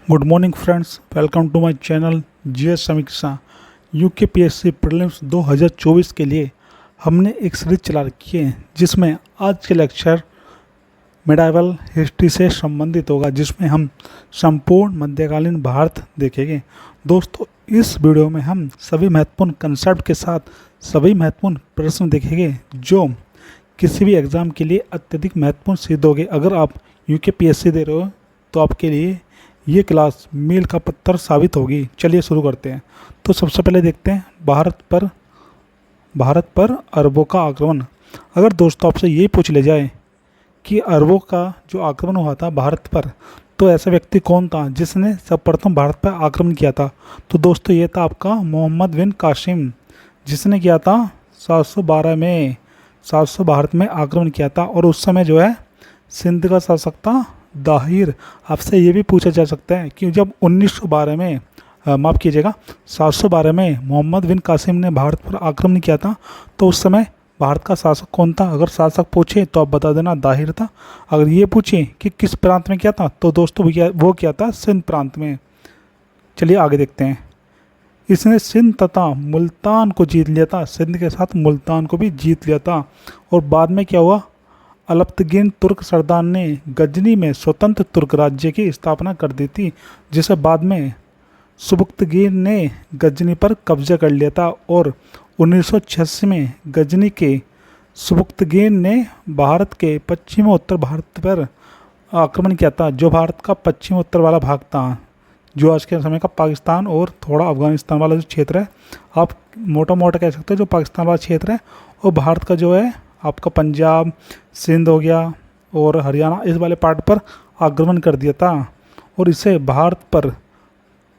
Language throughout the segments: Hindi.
Good morning friends, welcome to my channel GS Samiksha. UKPSC prelims 2024 के लिए हमने एक सीरीज चला रखी है जिसमें आज के लेक्चर मेडाइवल हिस्ट्री से संबंधित होगा, जिसमें हम संपूर्ण मध्यकालीन भारत देखेंगे। दोस्तों, इस वीडियो में हम सभी महत्वपूर्ण कंसेप्ट के साथ सभी महत्वपूर्ण प्रश्न देखेंगे जो किसी भी एग्ज़ाम के लिए अत्यधिक महत्वपूर्ण सिद्ध होंगे। अगर आप यूकेपीएससी दे रहे हो तो आपके लिए ये क्लास मील का पत्थर साबित होगी। चलिए शुरू करते हैं। तो सबसे पहले देखते हैं भारत पर अरबों का आक्रमण। अगर दोस्तों आपसे ये पूछ ले जाए कि अरबों का जो आक्रमण हुआ था भारत पर, तो ऐसा व्यक्ति कौन था जिसने सर्वप्रथम भारत पर आक्रमण किया था, तो दोस्तों ये था आपका मोहम्मद बिन कासिम, जिसने किया था 712 भारत में आक्रमण किया था। और उस समय जो है सिंध का शासक था दाहिर। आपसे ये भी पूछा जा सकता है कि जब 1912 में माफ़ कीजिएगा 712 में मोहम्मद बिन कासिम ने भारत पर आक्रमण किया था, तो उस समय भारत का शासक कौन था। अगर शासक पूछे तो आप बता देना दाहिर था। अगर ये पूछे कि किस प्रांत में किया था, तो दोस्तों वो किया था सिंध प्रांत में। चलिए आगे देखते हैं। इसने सिंध तथा मुल्तान को जीत लिया था, सिंध के साथ मुल्तान को भी जीत लिया था। और बाद में क्या हुआ, अलप्तगीन तुर्क सरदार ने गजनी में स्वतंत्र तुर्क राज्य की स्थापना कर दी थी, जिसे बाद में सुबुक्तगीन ने गजनी पर कब्जा कर लिया था। और 1986 में गजनी के सुबुक्तगीन ने भारत के पश्चिमी उत्तर भारत पर आक्रमण किया था, जो भारत का पश्चिमी उत्तर वाला भाग था, जो आज के समय का पाकिस्तान और थोड़ा अफगानिस्तान वाला जो क्षेत्र है, आप मोटा मोटा कह सकते हो जो पाकिस्तान वाला क्षेत्र है, और भारत का जो है आपका पंजाब, सिंध हो गया और हरियाणा, इस वाले पार्ट पर आक्रमण कर दिया था। और इसे भारत पर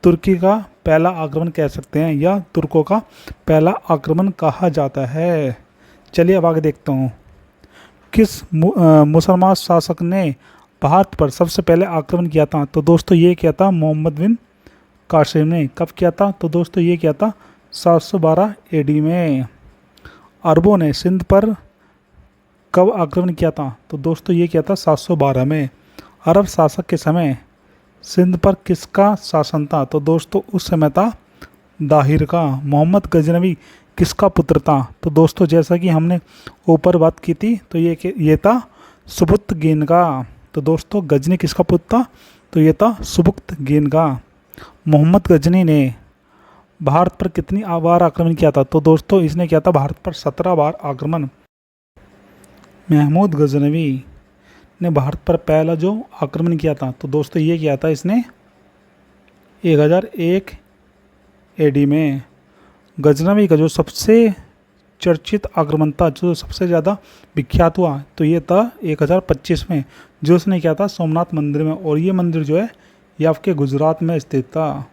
तुर्की का पहला आक्रमण कह सकते हैं, या तुर्कों का पहला आक्रमण कहा जाता है। चलिए अब आगे देखता हूँ। किस मुसलमान शासक ने भारत पर सबसे पहले आक्रमण किया था, तो दोस्तों ये किया था मोहम्मद बिन कासिम ने। कब किया था, तो दोस्तों ये किया था 712 एडी में। अरबों ने सिंध पर कब आक्रमण किया था, तो दोस्तों ये किया था 712 में। अरब शासक के समय सिंध पर किसका शासन था, तो दोस्तों उस समय था दाहिर का। मोहम्मद गजनवी किसका पुत्र था, तो दोस्तों जैसा कि हमने ऊपर बात की थी, तो ये था सुबुक्तगीन का। तो दोस्तों गजनी किसका पुत्र था, तो ये था सुबुक्तगीन का। मोहम्मद गजनी ने भारत पर कितनी बार आक्रमण किया था, तो दोस्तों इसने किया था भारत पर 17 बार आक्रमण। महमूद गजनवी ने भारत पर पहला जो आक्रमण किया था, तो दोस्तों ये किया था इसने 1001 एडी में। गजनवी का जो सबसे चर्चित आक्रमण था, जो सबसे ज़्यादा विख्यात हुआ, तो ये था 1025 में, जो उसने किया था सोमनाथ मंदिर में। और ये मंदिर जो है ये आपके गुजरात में स्थित था।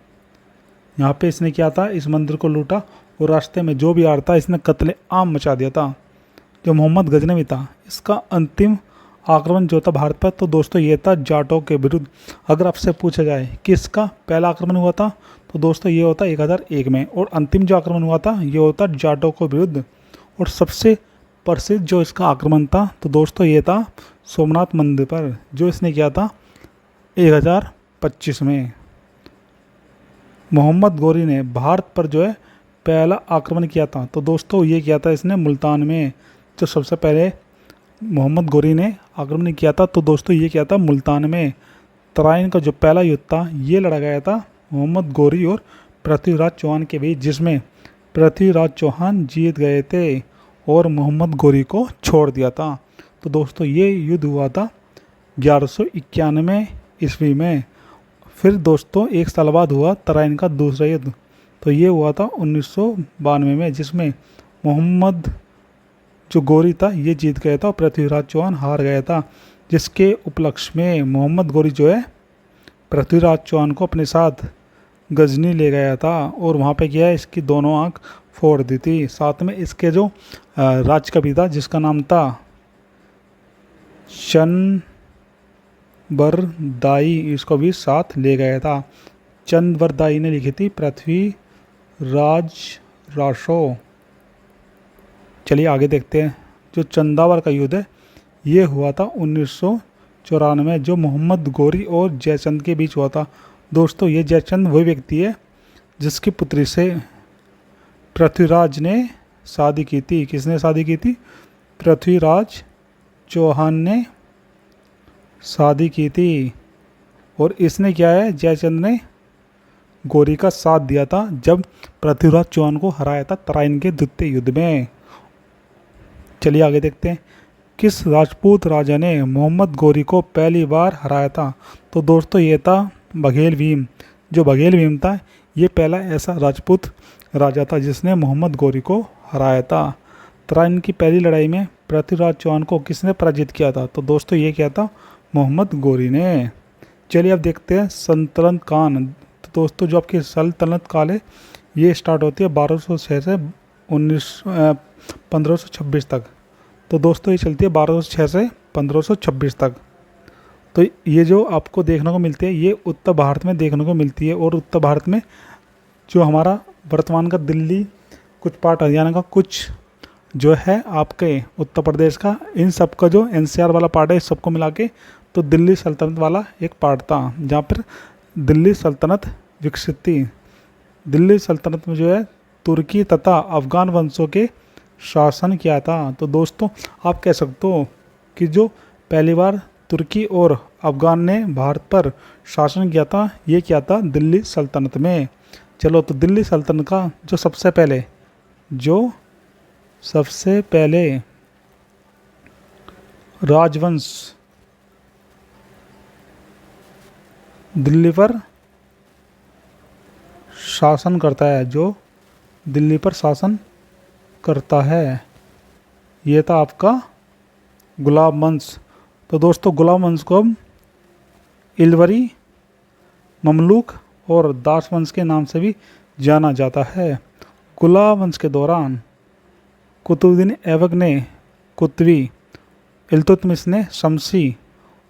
यहाँ पे इसने किया था, इस मंदिर को लूटा और रास्ते में जो भी आ रहा था इसने कत्ले आम मचा दिया था। जो मोहम्मद गजनवी था, इसका अंतिम आक्रमण जो था भारत पर, तो दोस्तों ये था जाटों के विरुद्ध। अगर आपसे पूछा जाए कि इसका पहला आक्रमण हुआ था, तो दोस्तों ये होता 1001 में, और अंतिम जो आक्रमण हुआ था ये होता जाटों के विरुद्ध। और सबसे प्रसिद्ध जो इसका आक्रमण था, तो दोस्तों ये था सोमनाथ मंदिर पर, जो इसने किया था 1025 में। मोहम्मद गोरी ने भारत पर जो है पहला आक्रमण किया था, तो दोस्तों ये किया था इसने मुल्तान में। जो सबसे पहले मोहम्मद गोरी ने आक्रमण किया था, तो दोस्तों ये किया था मुल्तान में। तराइन का जो पहला युद्ध था ये लड़ा गया था मोहम्मद गोरी और पृथ्वीराज चौहान के बीच, जिसमें पृथ्वीराज चौहान जीत गए थे और मोहम्मद गोरी को छोड़ दिया था। तो दोस्तों ये युद्ध हुआ था 1191 ईस्वी में। फिर दोस्तों एक साल बाद हुआ तराइन का दूसरा युद्ध, तो ये हुआ था 1992 में, जिसमें मोहम्मद जो गोरी था ये जीत गया था और पृथ्वीराज चौहान हार गया था। जिसके उपलक्ष्य में मोहम्मद गोरी जो है पृथ्वीराज चौहान को अपने साथ गजनी ले गया था और वहाँ पे क्या है इसकी दोनों आंख फोड़ दी थी। साथ में इसके जो राजकवि था जिसका नाम था चंदबरदाई, इसको भी साथ ले गया था। चंदबरदाई ने लिखी थी पृथ्वीराज रासो। चलिए आगे देखते हैं। जो चंदावर का युद्ध है ये हुआ था 1994, जो मोहम्मद गोरी और जयचंद के बीच हुआ था। दोस्तों ये जयचंद वही व्यक्ति है जिसकी पुत्री से पृथ्वीराज ने शादी की थी। किसने शादी की थी? पृथ्वीराज चौहान ने शादी की थी। और इसने क्या है, जयचंद ने गौरी का साथ दिया था जब पृथ्वीराज चौहान को हराया था तराइन के द्वितीय युद्ध में। चलिए आगे देखते हैं, किस राजपूत राजा ने मोहम्मद गौरी को पहली बार हराया था? तो दोस्तों ये था बघेल भीम। जो बघेल भीम था ये पहला ऐसा राजपूत राजा था जिसने मोहम्मद गौरी को हराया था। तराइन की पहली लड़ाई में पृथ्वीराज चौहान को किसने पराजित किया था? तो दोस्तों ये क्या था? मोहम्मद गौरी ने। चलिए अब देखते हैं सल्तनत काल। तो दोस्तों जो आपकी सल्तनत काल है ये स्टार्ट होती है 1206 से 1526 तक। तो दोस्तों ये चलती है 1206 से 1526 तक। तो ये जो आपको देखने को मिलती है ये उत्तर भारत में देखने को मिलती है। और उत्तर भारत में जो हमारा वर्तमान का दिल्ली, कुछ पार्ट हरियाणा का, कुछ जो है आपके उत्तर प्रदेश का, इन सब का जो एनसीआर वाला पार्ट है इस सबको मिला के तो दिल्ली सल्तनत वाला एक पार्ट था जहाँ पर दिल्ली सल्तनत विकसित थी। दिल्ली सल्तनत में जो है तुर्की तथा अफ़गान वंशों के शासन किया था। तो दोस्तों आप कह सकते हो कि जो पहली बार तुर्की और अफ़गान ने भारत पर शासन किया था ये क्या था? दिल्ली सल्तनत में। चलो तो दिल्ली सल्तनत का जो सबसे पहले राजवंश दिल्ली पर शासन करता है, जो दिल्ली पर शासन करता है ये था आपका गुलाब वंश। तो दोस्तों गुलाब वंश को हम इलवरी, ममलूक और दास वंश के नाम से भी जाना जाता है। गुलाब वंश के दौरान कुतुबुद्दीन ऐबक ने कुतुबी, इल्तुतमिश ने शमसी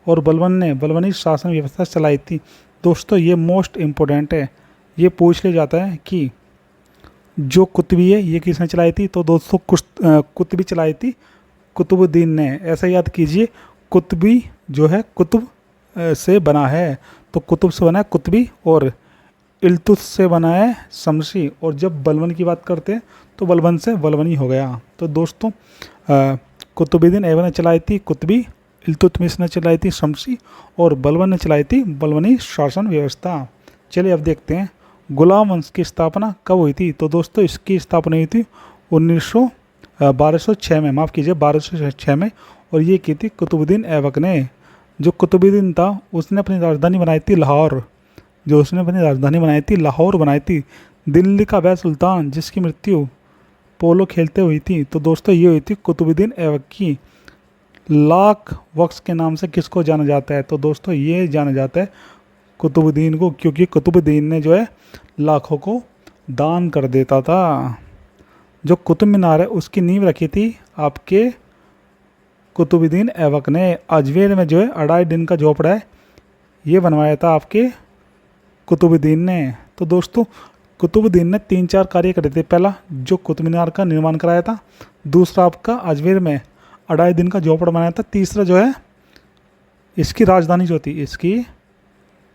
और बलबन ने बलबनी शासन व्यवस्था चलाई थी। दोस्तों ये मोस्ट इम्पोर्टेंट है, ये पूछ लिया जाता है कि जो कुतुबी है ये किसने चलाई थी? तो दोस्तों कुतुबी चलाई थी कुतुबुद्दीन ने। ऐसा याद कीजिए, कुतुबी जो है कुतुब से बना है, तो कुतुब से बना है कुतुबी और इल्तुत से बना है शमसी। और जब बलबन की बात करते हैं तो बलबन से बलबनी हो गया। तो दोस्तों कुतुबुद्दीन ऐबक ने चलाई थी कुतुबी, इल्तुतमिश ने चलाई थी शमसी और बलबन ने चलाई थी बलबनी शासन व्यवस्था। चलिए अब देखते हैं गुलाम वंश की स्थापना कब हुई थी? तो दोस्तों इसकी स्थापना हुई थी 1206 में, माफ़ कीजिए 1206 में। और ये की थी कुतुबुद्दीन ऐबक ने। जो कुतुबुद्दीन था उसने अपनी राजधानी बनाई थी लाहौर। बनाई थी। दिल्ली का वह सुल्तान जिसकी मृत्यु पोलो खेलते हुई थी। तो दोस्तों ये हुई थी कुतुबुद्दीन ऐबक की। लाख वक्स के नाम से किसको जाना जाता है? तो दोस्तों ये जाना जाता है कुतुबुद्दीन को, क्योंकि कुतुबुद्दीन ने जो है लाखों को दान कर देता था। जो कुतुब मीनार है उसकी नींव रखी थी आपके कुतुबुद्दीन ऐबक ने। अजमेर में जो है 2.5 दिन का झोपड़ा है ये बनवाया था आपके कुतुबुद्दीन ने। तो दोस्तों कुतुबुद्दीन ने 3-4 कार्य करे थे। पहला जो कुतुब मीनार का निर्माण कराया था, दूसरा आपका अजमेर में 2.5 दिन का झोपड़ा बनाया था, तीसरा जो है इसकी राजधानी जो थी, इसकी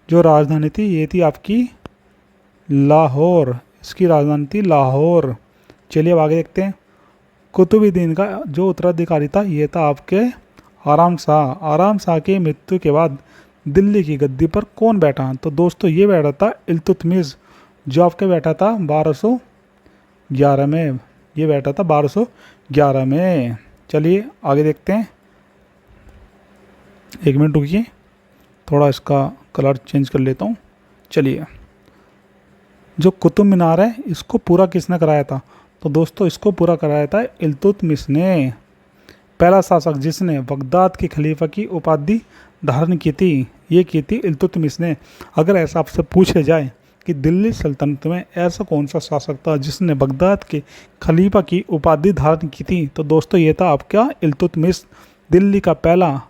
जो राजधानी थी ये थी आपकी लाहौर। इसकी राजधानी थी लाहौर। चलिए अब आगे देखते हैं। कुतुबुद्दीन का जो उत्तराधिकारी था ये था आपके आराम शाह। आराम शाह की मृत्यु के बाद दिल्ली की गद्दी पर कौन बैठा? तो दोस्तों ये बैठा था इल्तुतमिश, जो आपके बैठा था 1211 में। ये बैठा था 1211 में। चलिए आगे देखते हैं। 1 मिनट रुकिए, थोड़ा इसका कलर चेंज कर लेता हूँ। चलिए, जो कुतुब मीनार है इसको पूरा किसने कराया था? तो दोस्तों इसको पूरा कराया था इल्तुतमिश ने। पहला शासक जिसने बगदाद के खलीफा की उपाधि धारण की थी ये की थी इल्तुतमिश ने। अगर ऐसा आपसे पूछा जाए कि दिल्ली सल्तनत में ऐसा कौन सा शासक था जिसने बगदाद के खलीफा की उपाधि धारण की थी, तो दोस्तों ये था आपका इल्तुतमिश। दिल्ली का पहला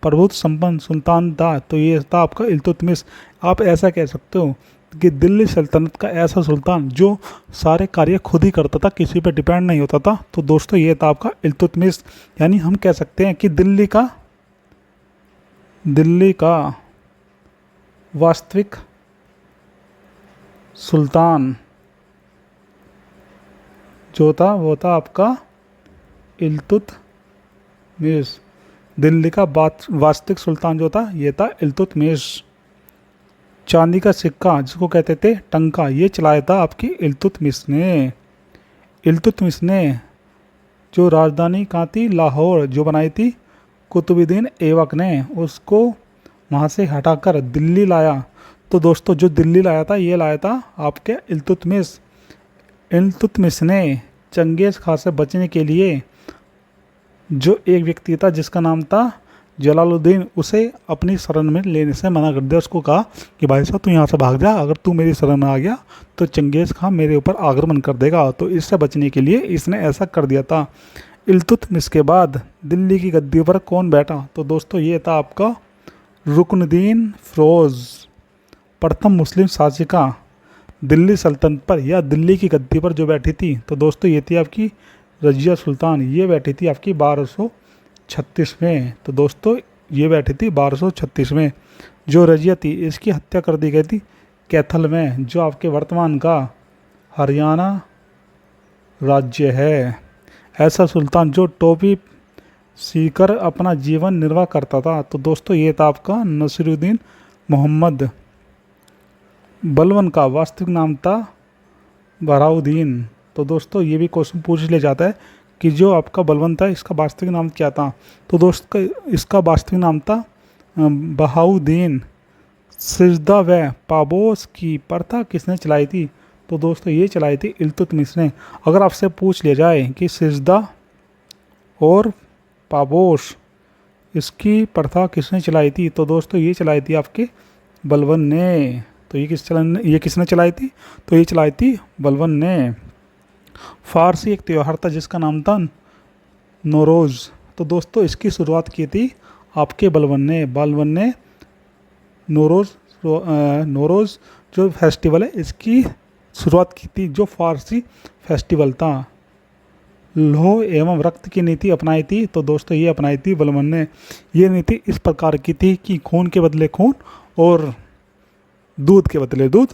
प्रभुत्व संपन्न सुल्तान था तो ये था आपका इल्तुतमिश। आप ऐसा कह सकते हो कि दिल्ली सल्तनत का ऐसा सुल्तान जो सारे कार्य खुद ही करता था, किसी पे डिपेंड नहीं होता था, तो दोस्तों ये था आपका इल्तुतमिश। यानी हम कह सकते हैं कि दिल्ली का वास्तविक सुल्तान जो था वो था आपका इल्तुतमिश। दिल्ली का वास्तविक सुल्तान जो था ये था इल्तुतमिश। चांदी का सिक्का जिसको कहते थे टंका, ये चलाया था आपकी इल्तुतमिश ने। इल्तुतमिश ने जो राजधानी कहाँ थी, लाहौर, जो बनाई थी कुतुबुद्दीन ऐबक ने, उसको वहाँ से हटाकर दिल्ली लाया। तो दोस्तों जो दिल्ली लाया था ये लाया था आपके इल्तुतमिश। इल्तुतमिश ने चंगेज़ खां से बचने के लिए जो एक व्यक्ति था जिसका नाम था जलालुद्दीन, उसे अपनी शरण में लेने से मना कर दिया। उसको कहा कि भाई साहब तू यहाँ से भाग जा, अगर तू मेरी शरण में आ गया तो चंगेज़ खां मेरे ऊपर आक्रमण कर देगा। तो इससे बचने के लिए इसने ऐसा कर दिया था। इल्तुतमिश के बाद दिल्ली की गद्दी पर कौन बैठा, तो दोस्तों ये था आपका रुकनुद्दीन फ़िरोज़, प्रथम मुस्लिम शासिका दिल्ली सल्तनत पर या दिल्ली की गद्दी पर जो बैठी थी। तो दोस्तों ये थी आपकी रजिया सुल्तान, ये बैठी थी आपकी 1236 में। तो दोस्तों ये बैठी थी 1236 में। जो रजिया थी इसकी हत्या कर दी गई थी कैथल में, जो आपके वर्तमान का हरियाणा राज्य है। ऐसा सुल्तान जो टोपी सीकर अपना जीवन निर्वाह करता था। तो दोस्तों ये था आपका नसीरुद्दीन मोहम्मद। बलबन का वास्तविक नाम था बहाउद्दीन। तो दोस्तों ये भी क्वेश्चन पूछ लिया जाता है कि जो आपका बलबन था इसका वास्तविक नाम क्या था। तो दोस्त इसका वास्तविक नाम था बहाउद्दीन। सिजदा व पाबोस की प्रथा किसने चलाई थी, तो दोस्तों ये चलाई थी इल्तुतमिश ने। अगर आपसे पूछ लिया जाए कि सिजदा और पाबोस इसकी प्रथा किसने चलाई थी, तो दोस्तों ये चलाई थी आपके बलबन ने। तो ये किसने चलाई थी, तो ये चलाई थी बलबन ने। फारसी एक त्यौहार था जिसका नाम था नौरोज़। तो दोस्तों इसकी शुरुआत की थी आपके बलबन ने। नौरोज़ जो फेस्टिवल है इसकी शुरुआत की थी, जो फारसी फेस्टिवल था। लौह एवं रक्त की नीति अपनाई थी, तो दोस्तों ये अपनाई थी बलबन ने। ये नीति इस प्रकार की थी कि खून के बदले खून और दूध के बदले दूध।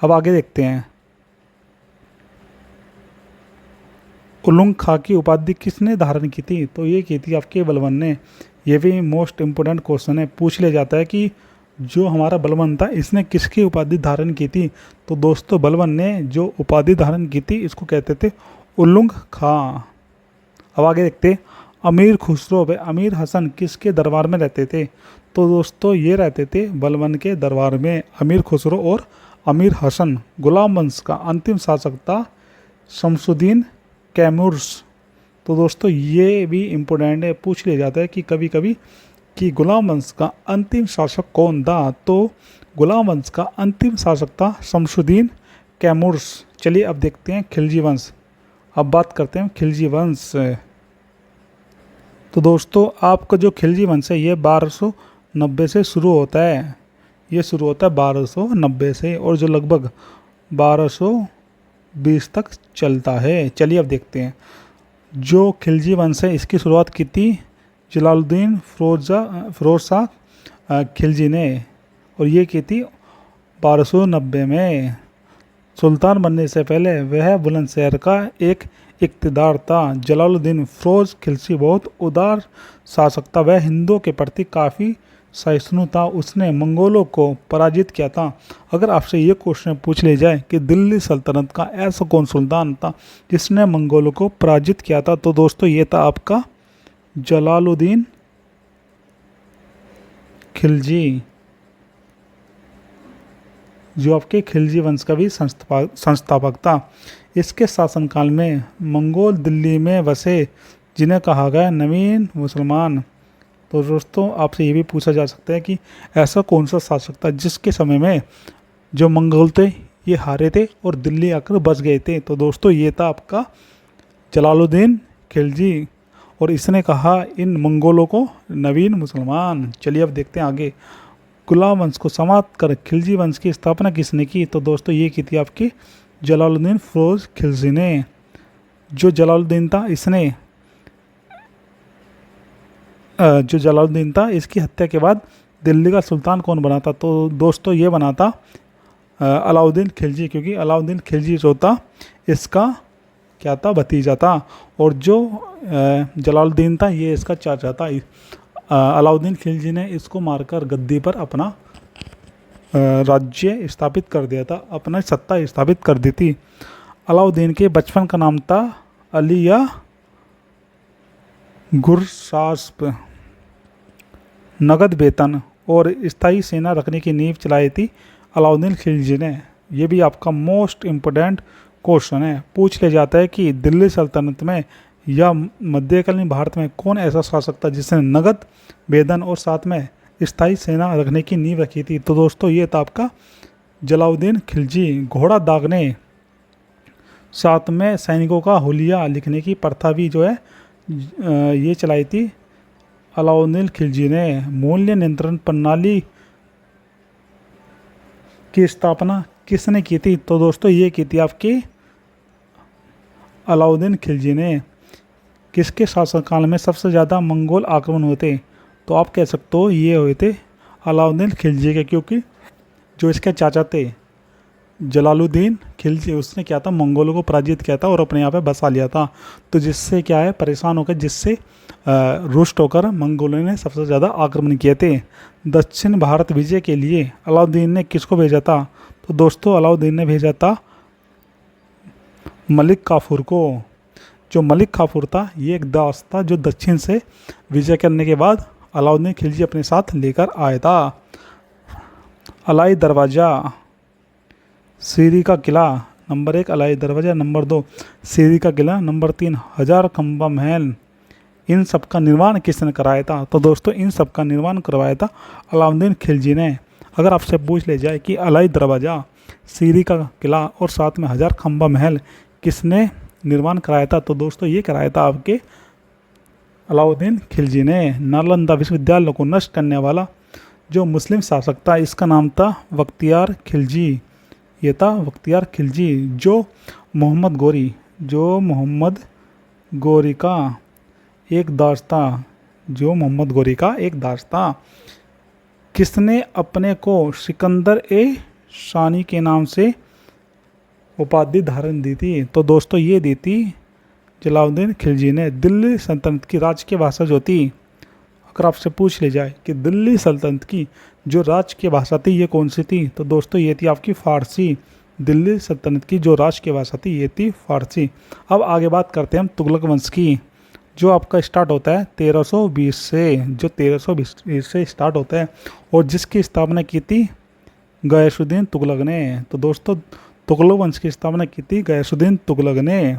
अब आगे देखते हैं, उलुग खां की उपाधि किसने धारण की थी, तो ये की थी आपके बलबन ने। ये भी मोस्ट इम्पोर्टेंट क्वेश्चन है, पूछ लिया जाता है कि जो हमारा बलबन था इसने किसकी उपाधि धारण की थी। तो दोस्तों बलबन ने जो उपाधि धारण की थी इसको कहते थे उलुग खां। अब आगे देखते, अमीर खुसरो व अमीर हसन किसके दरबार में रहते थे, तो दोस्तों ये रहते थे बलबन के दरबार में। अमीर खुसरो और अमीर हसन। गुलाम वंश का अंतिम शासक था शमसुद्दीन कैमूर्स। तो दोस्तों ये भी इम्पोर्टेंट है, पूछ लिया जाता है कि कभी कभी कि गुलाम वंश का अंतिम शासक कौन था, तो गुलाम वंश का अंतिम शासक था शमसुद्दीन कैमूर्स। चलिए अब देखते हैं खिलजी वंश। अब बात करते हैं खिलजी वंश। तो दोस्तों आपका जो खिलजी वंश है ये 1290 से शुरू होता है। ये शुरू होता है 1290 से और जो लगभग 1220 तक चलता है। चलिए अब देखते हैं, जो खिलजी वंश है इसकी शुरुआत की थी जलालुद्दीन फ़िरोज़ शाह खिलजी ने, और ये की थी 1290 में। सुल्तान बनने से पहले वह बुलंदशहर का एक इक़्तिदार था। जलालुद्दीन फ़िरोज़ खिलजी बहुत उदार शासक था। वह हिंदुओं के प्रति काफ़ी सहिष्णु था। उसने मंगोलों को पराजित किया था। अगर आपसे ये क्वेश्चन पूछ लिया जाए कि दिल्ली सल्तनत का ऐसा कौन सुल्तान था जिसने मंगोलों को पराजित किया था, तो दोस्तों ये था आपका जलालुद्दीन खिलजी, जो आपके खिलजी वंश का भी संस्थापक था। इसके शासनकाल में मंगोल दिल्ली में बसे जिन्हें कहा गया नवीन मुसलमान। तो दोस्तों आपसे ये भी पूछा जा सकता है कि ऐसा कौन सा शासक था जिसके समय में जो मंगोल थे ये हारे थे और दिल्ली आकर बस गए थे, तो दोस्तों ये था आपका जलालुद्दीन खिलजी, और इसने कहा इन मंगोलों को नवीन मुसलमान। चलिए अब देखते हैं आगे, गुलाम वंश को समाप्त कर खिलजी वंश की स्थापना किसने की, तो दोस्तों ये की थी आपकी जलालुद्दीन फ़िरोज़ खिलजी ने। जो जलालुद्दीन था इसकी हत्या के बाद दिल्ली का सुल्तान कौन बना था, तो दोस्तों ये बना था अलाउद्दीन खिलजी, क्योंकि अलाउद्दीन खिलजी जो था इसका क्या था, भतीजा था, और जो जलालुद्दीन था ये इसका चाचा था। अलाउद्दीन खिलजी ने इसको मारकर गद्दी पर अपना राज्य स्थापित कर दिया था, अपना सत्ता स्थापित कर दी थी। अलाउद्दीन के बचपन का नाम था अली या गुरशास्प। नगद वेतन और स्थायी सेना रखने की नींव चलाई थी अलाउद्दीन खिलजी ने। ये भी आपका मोस्ट इम्पोर्टेंट क्वेश्चन है, पूछ ले जाता है कि दिल्ली सल्तनत में या मध्यकालीन भारत में कौन ऐसा शासक था जिसने नगद वेतन और साथ में स्थायी सेना रखने की नींव रखी थी। तो दोस्तों ये था आपका जलालुद्दीन खिलजी। घोड़ा दागने, साथ में सैनिकों का हुलिया लिखने की प्रथा भी जो है ये चलाई थी अलाउद्दीन खिलजी ने। मूल्य नियंत्रण प्रणाली की स्थापना किसने की थी? तो दोस्तों ये की थी आपकी अलाउद्दीन खिलजी ने। किसके शासनकाल में सबसे ज़्यादा मंगोल आक्रमण हुए थे? तो आप कह सकते हो ये हुए थे अलाउद्दीन खिलजी के, क्योंकि जो इसके चाचा थे जलालुद्दीन खिलजी, उसने क्या था, मंगोलों को पराजित किया था और अपने यहाँ पे बसा लिया था। तो जिससे क्या है, परेशान होकर, जिससे रुष्ट होकर मंगोलों ने सबसे ज़्यादा आक्रमण किए थे। दक्षिण भारत विजय के लिए अलाउद्दीन ने किसको भेजा था? तो दोस्तों अलाउद्दीन ने भेजा था मलिक काफूर को। जो मलिक काफूर था ये एक दास था जो दक्षिण से विजय करने के बाद अलाउद्दीन खिलजी अपने साथ लेकर आया था। अलाई दरवाज़ा, सीरी का किला, नंबर 1 अलाई दरवाज़ा, नंबर 2 सीरी का किला, नंबर 3 हजार खंबा महल। इन सब का निर्माण किसने कराया था? तो दोस्तों इन सब का निर्माण करवाया था अलाउद्दीन खिलजी ने। अगर आपसे पूछ ले जाए कि अलाई दरवाज़ा, सीरी का किला और साथ में हजार खंबा महल किसने निर्माण कराया था? तो दोस्तों ये कराया था आपके अलाउद्दीन खिलजी ने। नालंदा विश्वविद्यालय को नष्ट करने वाला जो मुस्लिम शासक था इसका नाम था बख्तियार खिलजी। ये था बख्तियार खिलजी। जो मोहम्मद गोरी का एक दास था, जो मोहम्मद गोरी का एक दास था, किसने अपने को सिकंदर ए शानी के नाम से उपाधि धारण दी थी? तो दोस्तों ये दी थी जलालुद्दीन खिलजी ने। दिल्ली सल्तनत की राजकीय भाषा जो थी, अगर आपसे पूछ ले जाए कि दिल्ली सल्तनत की जो राजकीय भाषा थी ये कौन सी थी? तो दोस्तों ये थी आपकी फ़ारसी। दिल्ली सल्तनत की जो राजकीय भाषा थी ये थी फ़ारसी। अब आगे बात करते हैं हम तुगलक वंश की, जो आपका स्टार्ट होता है 1320 से, जो 1320 से स्टार्ट होता है और जिसकी स्थापना की थी गयासुद्दीन तुगलक ने। तो दोस्तों तुगलक वंश की स्थापना की थी गयासुद्दीन तुगलक ने।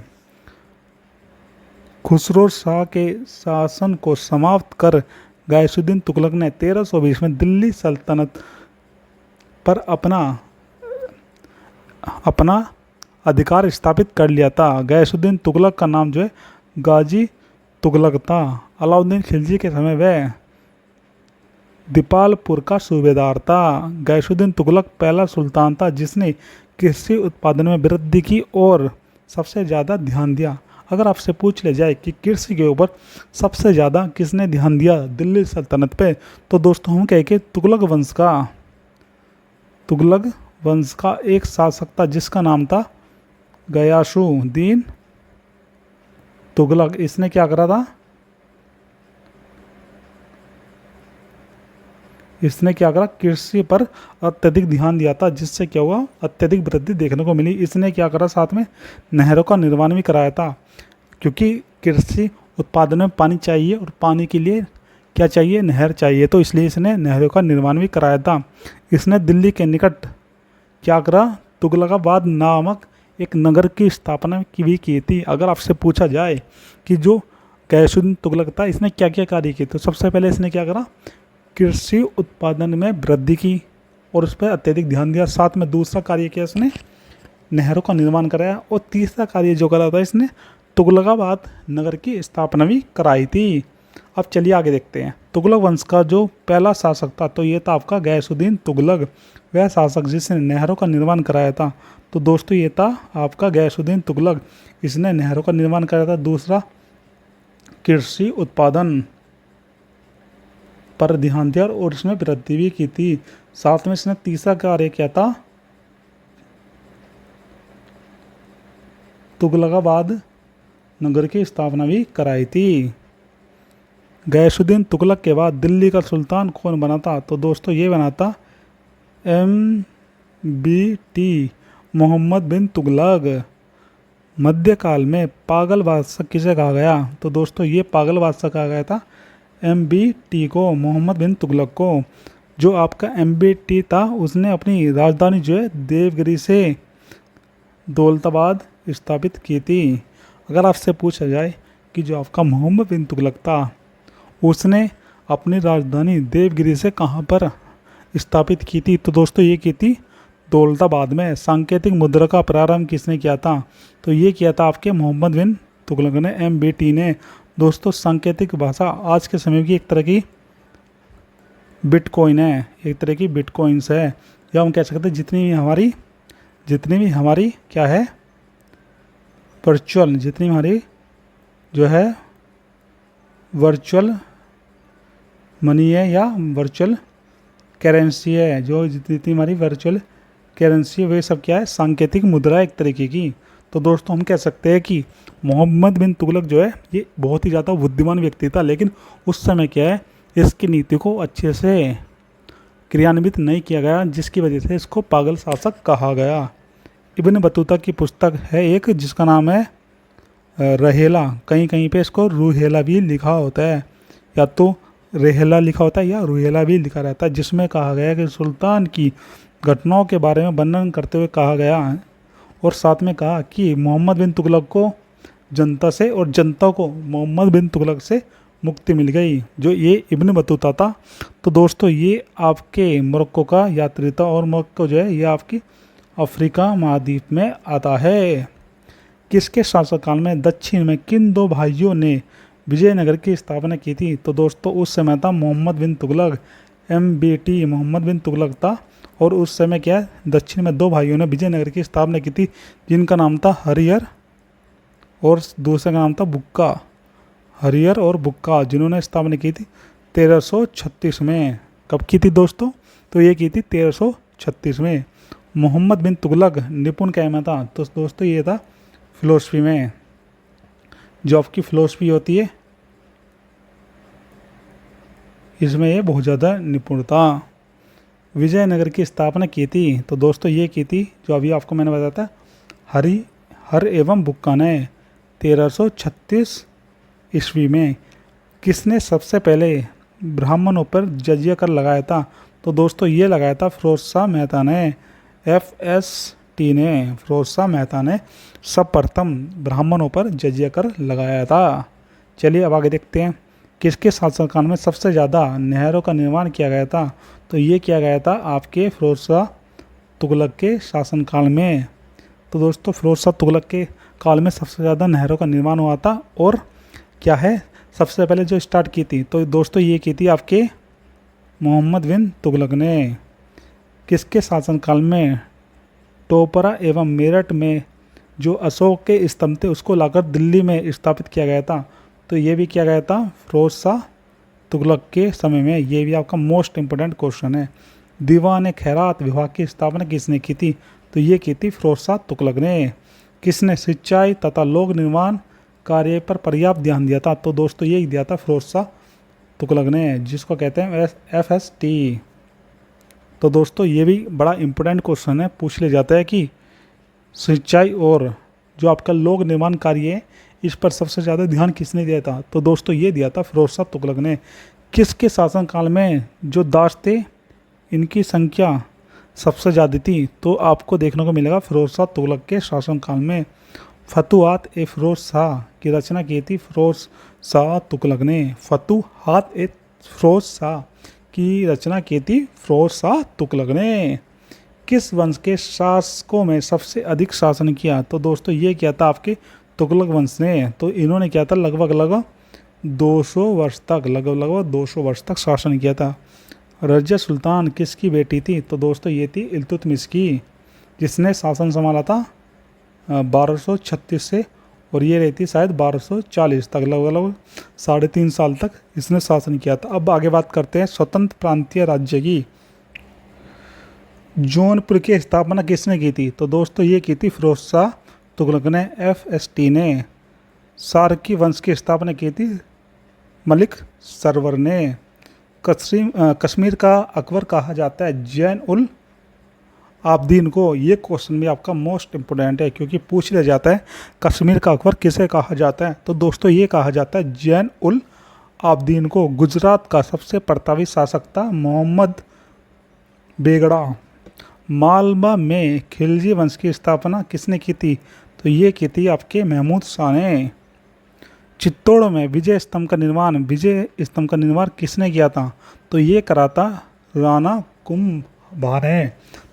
खुसरो शाह के शासन को समाप्त कर गयासुद्दीन तुगलक ने 1320 में दिल्ली सल्तनत पर अपना अधिकार स्थापित कर लिया था। गयासुद्दीन तुगलक का नाम जो है गाजी तुगलक था। अलाउद्दीन खिलजी के समय वह दीपालपुर का सूबेदार था। गयासुद्दीन तुगलक पहला सुल्तान था जिसने कृषि उत्पादन में वृद्धि की और सबसे ज़्यादा ध्यान दिया। अगर आपसे पूछ ले जाए कि कृषि के ऊपर सबसे ज़्यादा किसने ध्यान दिया दिल्ली सल्तनत पे, तो दोस्तों हम कहें कि तुगलक वंश का एक शासक था जिसका नाम था गयासुद्दीन तुगलक। इसने क्या करा था? इसने क्या करा? कृषि पर अत्यधिक ध्यान दिया था, जिससे क्या हुआ? अत्यधिक वृद्धि देखने को मिली। इसने क्या करा? साथ में नहरों का निर्माण भी कराया था, क्योंकि कृषि उत्पादन में पानी चाहिए और पानी के लिए क्या चाहिए? नहर चाहिए। तो इसलिए इसने नहरों का निर्माण भी कराया था। इसने दिल्ली के निकट क्या करा? तुगलकाबाद नामक एक नगर की स्थापना भी की थी। अगर आपसे पूछा जाए कि जो गयासुद्दीन तुगलक था इसने क्या क्या कार्य किए, तो सबसे पहले इसने क्या करा? कृषि उत्पादन में वृद्धि की और उस पर अत्यधिक ध्यान दिया। साथ में दूसरा कार्य किया इसने नहरों का निर्माण कराया, और तीसरा कार्य जो करा था इसने तुगलकाबाद नगर की स्थापना भी कराई थी। अब चलिए आगे देखते हैं। तुगलक वंश का जो पहला शासक था तो ये था आपका गयासुद्दीन तुगलक, वह शासक जिसने नहरों का निर्माण कराया था। तो दोस्तों ये था आपका गयासुद्दीन तुगलक, इसने नहरों का निर्माण कराया था। दूसरा कृषि उत्पादन पर ध्यान दिया और इसमें वृद्धि भी की थी। साथ में इसने तीसरा कार्य किया था तुगलकाबाद नगर की स्थापना भी कराई थी। गयासुद्दीन तुगलक के बाद दिल्ली का सुल्तान कौन बना था? तो दोस्तों ये बना था MBT मोहम्मद बिन तुगलक। मध्यकाल में पागल बादशाह किसे कहा गया? तो दोस्तों ये पागल बादशाह कहा गया था MBT को, मोहम्मद बिन तुगलक को। जो आपका MBT था उसने अपनी राजधानी जो है देवगिरी से दौलताबाद स्थापित की थी। अगर आपसे पूछा जाए कि जो आपका मोहम्मद बिन तुगलक था उसने अपनी राजधानी देवगिरी से कहाँ पर स्थापित की थी? तो दोस्तों ये की थी दौलताबाद में। सांकेतिक मुद्रा का प्रारंभ किसने किया था? तो ये किया था आपके मोहम्मद बिन तुगलक ने, MBT ने। दोस्तों सांकेतिक भाषा आज के समय की एक तरह की बिटकॉइन है, एक तरह की बिटकॉइंस है, या हम कह सकते हैं जितनी भी हमारी क्या है वर्चुअल, जितनी हमारी जो है वर्चुअल मनी है या वर्चुअल करेंसी है, जो जितनी हमारी वर्चुअल करेंसी है वे सब क्या है सांकेतिक मुद्रा एक तरीके की। तो दोस्तों हम कह सकते हैं कि मोहम्मद बिन तुगलक जो है ये बहुत ही ज़्यादा बुद्धिमान व्यक्ति था, लेकिन उस समय क्या है इसकी नीति को अच्छे से क्रियान्वित नहीं किया गया, जिसकी वजह से इसको पागल शासक कहा गया। इब्न बतूता की पुस्तक है एक जिसका नाम है रहेला, कहीं कहीं पे इसको रूहेला भी लिखा होता है, या तो रहेला लिखा होता है या रूहेला भी लिखा रहता है, जिसमें कहा गया कि सुल्तान की घटनाओं के बारे में वर्णन करते हुए कहा गया और साथ में कहा कि मोहम्मद बिन तुगलक को जनता से और जनता को मोहम्मद बिन तुगलक से मुक्ति मिल गई। जो ये इब्न बतूता था, तो दोस्तों ये आपके मोरक्को का यात्री था, और मोरक्को जो है ये आपकी अफ्रीका महाद्वीप में आता है। किसके शासनकाल में दक्षिण में किन दो भाइयों ने विजयनगर की स्थापना की थी? तो दोस्तों उस समय था मोहम्मद बिन तुगलक, MBT मोहम्मद बिन तुगलक था, और उस समय क्या है दक्षिण में दो भाइयों ने विजयनगर की स्थापना की थी, जिनका नाम था हरिहर और दूसरे का नाम था बुक्का। हरिहर और बुक्का जिन्होंने स्थापना की थी 1336 में। कब की थी दोस्तों? तो ये की थी 1336 में। मोहम्मद बिन तुगलक निपुण क्या में था? तो दोस्तों ये था फिलोसफी में। जो आपकी फिलोसफी होती है इसमें ये बहुत ज़्यादा निपुण था। विजयनगर की स्थापना की थी, तो दोस्तों ये की थी जो अभी आपको मैंने बताया था हर एवं बुक्का ने 1336 ईस्वी में। किसने सबसे पहले ब्राह्मणों पर जजिया कर लगाया था? तो दोस्तों ये लगाया था फिरोज शाह मेहता ने, FST ने, फिरोज शाह मेहता ने सर्वप्रथम ब्राह्मणों पर जजिया कर लगाया था। चलिए अब आगे देखते हैं किसके शासनकाल में सबसे ज़्यादा नहरों का निर्माण किया गया था? तो ये किया गया था आपके फिरोज शाह तुगलक के शासनकाल में। तो दोस्तों फिरोज शाह तुगलक के काल में सबसे ज़्यादा नहरों का निर्माण हुआ था, और क्या है सबसे पहले जो स्टार्ट की थी तो दोस्तों ये की थी आपके मोहम्मद बिन तुगलक ने। किसके शासनकाल में टोपरा एवं मेरठ में जो अशोक के स्तंभ थे उसको लाकर दिल्ली में स्थापित किया गया था? तो ये भी किया गया था फिरोज शाह तुगलक के समय में। ये भी आपका मोस्ट इम्पोर्टेंट क्वेश्चन है। दीवान खैरात विभाग की स्थापना किसने की थी? तो ये की थी फिरोज शाह तुगलक ने। किसने सिंचाई तथा लोक निर्माण कार्य पर पर्याप्त ध्यान दिया था? तो दोस्तों ये दिया था फिरोज शाह तुगलक ने, जिसको कहते हैं FST। तो दोस्तों ये भी बड़ा इम्पोर्टेंट क्वेश्चन है, पूछ ले जाता है कि सिंचाई और जो आपका लोक निर्माण कार्य है इस पर सबसे ज़्यादा ध्यान किसने दिया था? तो दोस्तों ये दिया था फिरोज शाह तुगलक ने। किसके शासनकाल में जो दास थे इनकी संख्या सबसे ज़्यादा थी? तो आपको देखने को मिलेगा फिरोज शाह तुगलक के शासनकाल में। फतुहात ए फिरोज शाह की रचना की थी फिरोज शाह तुगलक ने। फतुहात ए फिरोज शाह की रचना की थी फिरोज शाह तुगलक ने। किस वंश के शासकों में सबसे अधिक शासन किया? तो दोस्तों ये किया था आपके तुगलक वंश ने। तो इन्होंने किया था लगभग 200 वर्ष तक शासन किया था। रजिया सुल्तान किसकी बेटी थी? तो दोस्तों ये थी इल्तुतमिश की, जिसने शासन संभाला था 1236 से, और ये रहती शायद 1240 तक, लगभग 3.5 साल तक इसने शासन किया था। अब आगे बात करते हैं स्वतंत्र प्रांतीय राज्य की। जौनपुर की स्थापना किसने की थी? तो दोस्तों ये की थी फिरोज शाह तुगलक ने FST ने सार्की वंश की स्थापना की थी? मलिक सरवर ने। कश्मीर का अकबर कहा जाता है जैन उल आबदीन को। ये क्वेश्चन भी आपका मोस्ट इम्पोर्टेंट है क्योंकि पूछ लिया जाता है कश्मीर का अकबर किसे कहा जाता है, तो दोस्तों ये कहा जाता है जैन उल आबदीन को। गुजरात का सबसे प्रतापी शासक था मोहम्मद बेगड़ा। मालवा में खिलजी वंश की स्थापना किसने की थी? तो ये की थी आपके महमूद शाह ने। चित्तौड़ में विजय स्तंभ का निर्माण किसने किया था? तो ये करा था राणा कुंभा ने।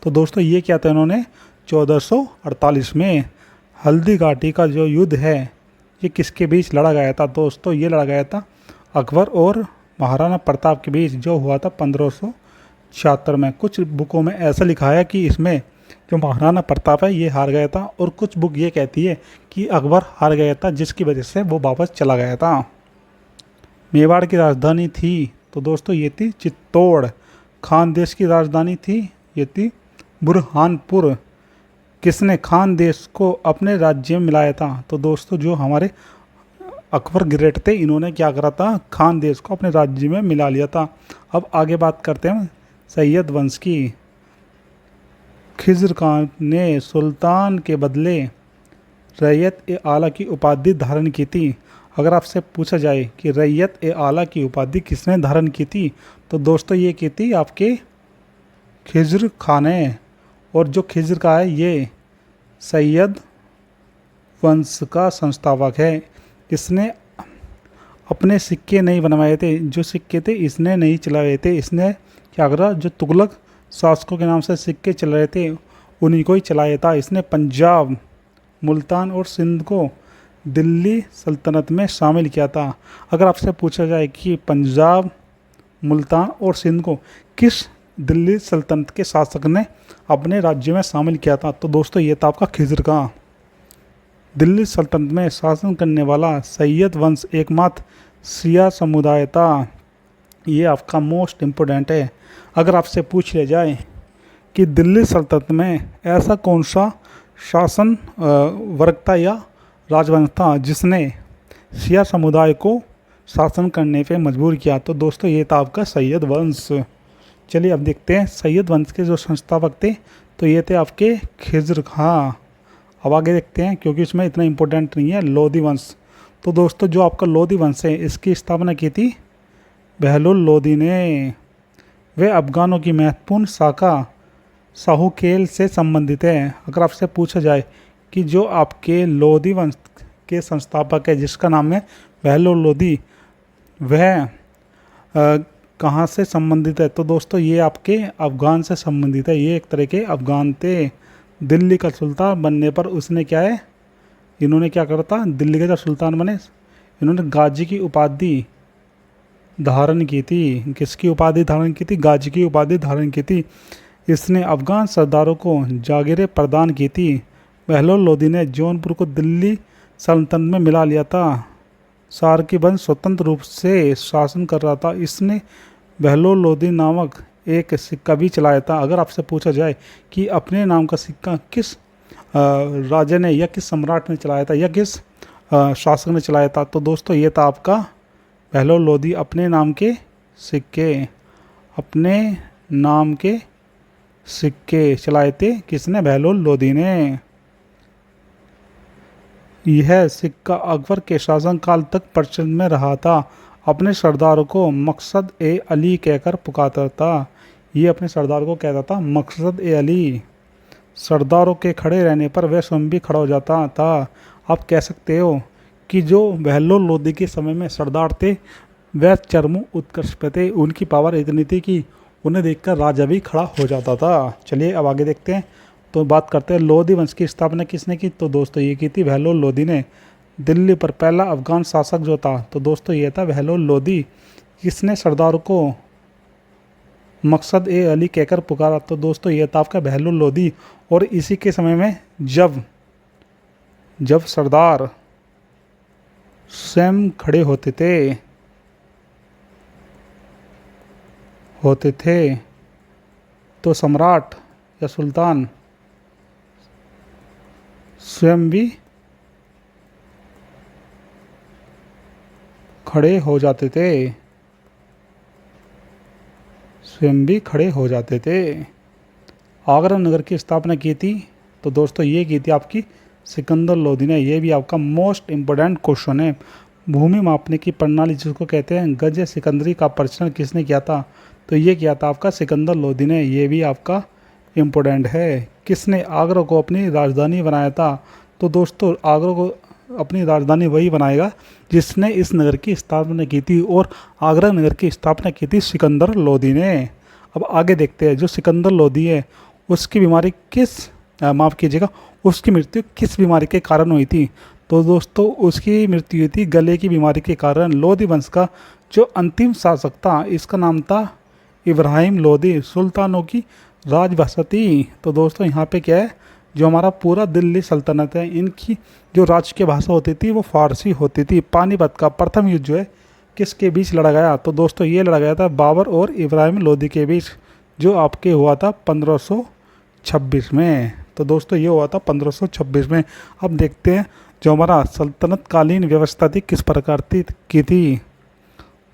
तो दोस्तों ये क्या था इन्होंने 1448 में। हल्दी घाटी का जो युद्ध है ये किसके बीच लड़ा गया था? दोस्तों ये लड़ा गया था अकबर और महाराणा प्रताप के बीच, जो हुआ था 1576 में। कुछ बुकों में ऐसा लिखा है कि इसमें जो महाराणा प्रताप है ये हार गया था, और कुछ बुक ये कहती है कि अकबर हार गया था जिसकी वजह से वो वापस चला गया था। मेवाड़ की राजधानी थी? तो दोस्तों ये थी चित्तौड़। खान देश की राजधानी थी? ये थी बुरहानपुर। किसने खान देश को अपने राज्य में मिलाया था? तो दोस्तों जो हमारे अकबर ग्रेट थे इन्होंने क्या करा था, खान देश को अपने राज्य में मिला लिया था। अब आगे बात करते हैं सैयद वंश की। खिज़्र खान ने सुल्तान के बदले रैयत ए आला की उपाधि धारण की थी। अगर आपसे पूछा जाए कि रैयत ए आला की उपाधि किसने धारण की थी, तो दोस्तों ये की थी आपके खिज़्र खान है। और जो खिज़्र का है ये सैयद वंश का संस्थापक है। इसने अपने सिक्के नहीं बनवाए थे, जो सिक्के थे इसने नहीं चलाए थे। इसने क्या करा, जो तुगलक शासकों के नाम से सिक्के चल रहे थे उन्हीं को ही चलाया था। इसने पंजाब, मुल्तान और सिंध को दिल्ली सल्तनत में शामिल किया था। अगर आपसे पूछा जाए कि पंजाब, मुल्तान और सिंध को किस दिल्ली सल्तनत के शासक ने अपने राज्य में शामिल किया था, तो दोस्तों ये था आपका खिज़्र का। दिल्ली सल्तनत में शासन करने वाला सैयद वंश एकमात्र शिया समुदाय था। ये आपका मोस्ट इम्पोर्टेंट है। अगर आपसे पूछ लिया जाए कि दिल्ली सल्तनत में ऐसा कौन सा शासन वर्ग था या राजवंश था जिसने शिया समुदाय को शासन करने पे मजबूर किया, तो दोस्तों ये था आपका सैयद वंश। चलिए अब देखते हैं सैयद वंश के जो संस्थापक थे, तो ये थे आपके खिज़्र खां। अब आगे देखते हैं क्योंकि इसमें इतना इम्पोर्टेंट नहीं है लोधी वंश। तो दोस्तों जो आपका लोधी वंश है इसकी स्थापना की थी बहलुल लोधी ने। वे अफ़गानों की महत्वपूर्ण शाखा साहूकेल से संबंधित है। अगर आपसे पूछा जाए कि जो आपके लोधी वंश के संस्थापक है जिसका नाम है बहलुल लोधी, वह कहाँ से संबंधित है, तो दोस्तों ये आपके अफ़गान से संबंधित है। ये एक तरह के अफ़गान थे। दिल्ली का सुल्तान बनने पर उसने क्या है, इन्होंने क्या करा था, दिल्ली के जब सुल्तान बने इन्होंने गाजी की उपाधि धारण की थी। किसकी उपाधि धारण की थी? गाजी की उपाधि धारण की थी। इसने अफ़गान सरदारों को जागीरें प्रदान की थी। बहलोल लोधी ने जौनपुर को दिल्ली सल्तनत में मिला लिया था। सार्की वंश स्वतंत्र रूप से शासन कर रहा था। इसने बहलोल लोधी नामक एक सिक्का भी चलाया था। अगर आपसे पूछा जाए कि अपने नाम का सिक्का किस राजा ने या किस सम्राट ने चलाया था या किस शासक ने चलाया था, तो दोस्तों ये था आपका बहलोल लोधी। अपने नाम के सिक्के, अपने नाम के सिक्के चलाए थे किसने? बहलोल लोधी ने। यह सिक्का अकबर के शासनकाल तक प्रचलन में रहा था। अपने सरदारों को मकसद ए अली कहकर पुकारता था। ये अपने सरदार को कहता था मकसद ए अली। सरदारों के खड़े रहने पर वह स्वयं भी खड़ा हो जाता था। आप कह सकते हो कि जो बहलोल लोधी के समय में सरदार थे वह चरमू उत्कर्ष पे थे। उनकी पावर इतनी थी कि उन्हें देखकर राजा भी खड़ा हो जाता था। चलिए अब आगे देखते हैं। तो बात करते हैं लोधी वंश की स्थापना किसने की, तो दोस्तों ये की थी बहलोल लोधी ने। दिल्ली पर पहला अफगान शासक जो था, तो दोस्तों ये था बहलोल लोधी। किसने सरदारों को मकसद ए अली कहकर पुकारा, तो दोस्तों ये था आपका बहलोल लोधी। और इसी के समय में जब सरदार स्वयं खड़े होते थे तो सम्राट या सुल्तान स्वयं भी खड़े हो जाते थे, स्वयं भी खड़े हो जाते थे। आगरा नगर की स्थापना की थी, तो दोस्तों ये की थी आपकी सिकंदर लोदी ने। ये भी आपका मोस्ट इम्पोर्टेंट क्वेश्चन है। भूमि मापने की प्रणाली जिसको कहते हैं गज सिकंदरी का परीक्षण किसने किया था, तो ये किया था आपका सिकंदर लोदी ने। ये भी आपका इम्पोर्टेंट है। किसने आगरा को अपनी राजधानी बनाया था, तो दोस्तों आगरा को अपनी राजधानी वही बनाएगा जिसने इस नगर की स्थापना की थी, और आगरा नगर की स्थापना की थी सिकंदर लोदी ने। अब आगे देखते हैं, जो सिकंदर लोदी है उसकी बीमारी माफ़ कीजिएगा, उसकी मृत्यु किस बीमारी के कारण हुई थी, तो दोस्तों उसकी मृत्यु हुई थी गले की बीमारी के कारण। लोदी वंश का जो अंतिम शासक था इसका नाम था इब्राहिम लोदी। सुल्तानों की राजभाषा थी, तो दोस्तों यहाँ पे क्या है, जो हमारा पूरा दिल्ली सल्तनत है इनकी जो राजकीय भाषा होती थी वो फारसी होती थी। पानीपत का प्रथम युद्ध जो है किसके बीच लड़ा गया, तो दोस्तों ये लड़ा गया था बाबर और इब्राहिम लोदी के बीच, जो आपके हुआ था 1526 में। तो दोस्तों ये हुआ था 1526 में। अब देखते हैं जो हमारा सल्तनत कालीन व्यवस्था थी किस प्रकार की थी।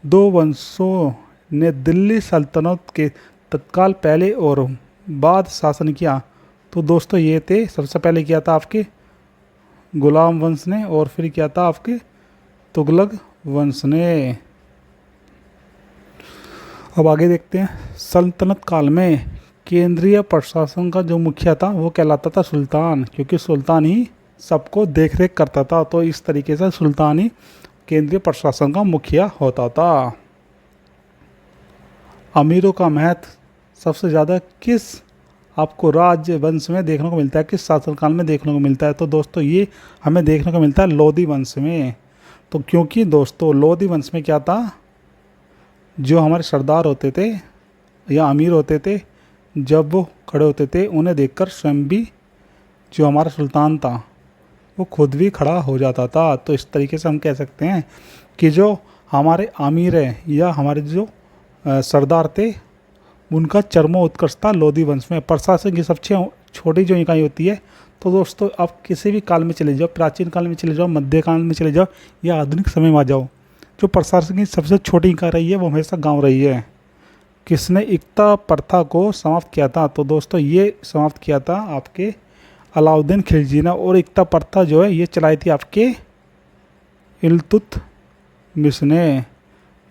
दो वंशों ने दिल्ली सल्तनत के तत्काल पहले और बाद शासन किया, तो दोस्तों ये थे, सबसे पहले किया था आपके गुलाम वंश ने, और फिर किया था आपके तुगलक वंश ने। अब आगे देखते हैं, सल्तनत काल में केंद्रीय प्रशासन का जो मुखिया था वो कहलाता था सुल्तान, क्योंकि सुल्तान ही सबको देख रेख करता था, तो इस तरीके से सुल्तान ही केंद्रीय प्रशासन का मुखिया होता था। अमीरों का महत्व सबसे ज़्यादा किस आपको राज्य वंश में देखने को मिलता है, किस शासनकाल में देखने को मिलता है, तो दोस्तों ये हमें देखने को मिलता है लोदी वंश में। तो क्योंकि दोस्तों लोदी वंश में क्या था, जो हमारे सरदार होते थे या अमीर होते थे, जब वो खड़े होते थे उन्हें देखकर स्वयं भी जो हमारा सुल्तान था वो खुद भी खड़ा हो जाता था। तो इस तरीके से हम कह सकते हैं कि जो हमारे आमिर है या हमारे जो सरदार थे उनका चरमोत्कर्ष था लोदी वंश में। प्रशासन की सबसे छोटी जो इकाई होती है, तो दोस्तों आप किसी भी काल में चले जाओ, प्राचीन काल में चले जाओ, मध्यकाल में चले जाओ या आधुनिक समय में आ जाओ, जो प्रशासन की सबसे छोटी इकाई रही है वो हमेशा गाँव रही है। किसने एकता प्रथा को समाप्त किया था, तो दोस्तों ये समाप्त किया था आपके अलाउद्दीन खिलजी ने। और एकता प्रथा जो है ये चलाई थी आपके इल्तुतमिश ने।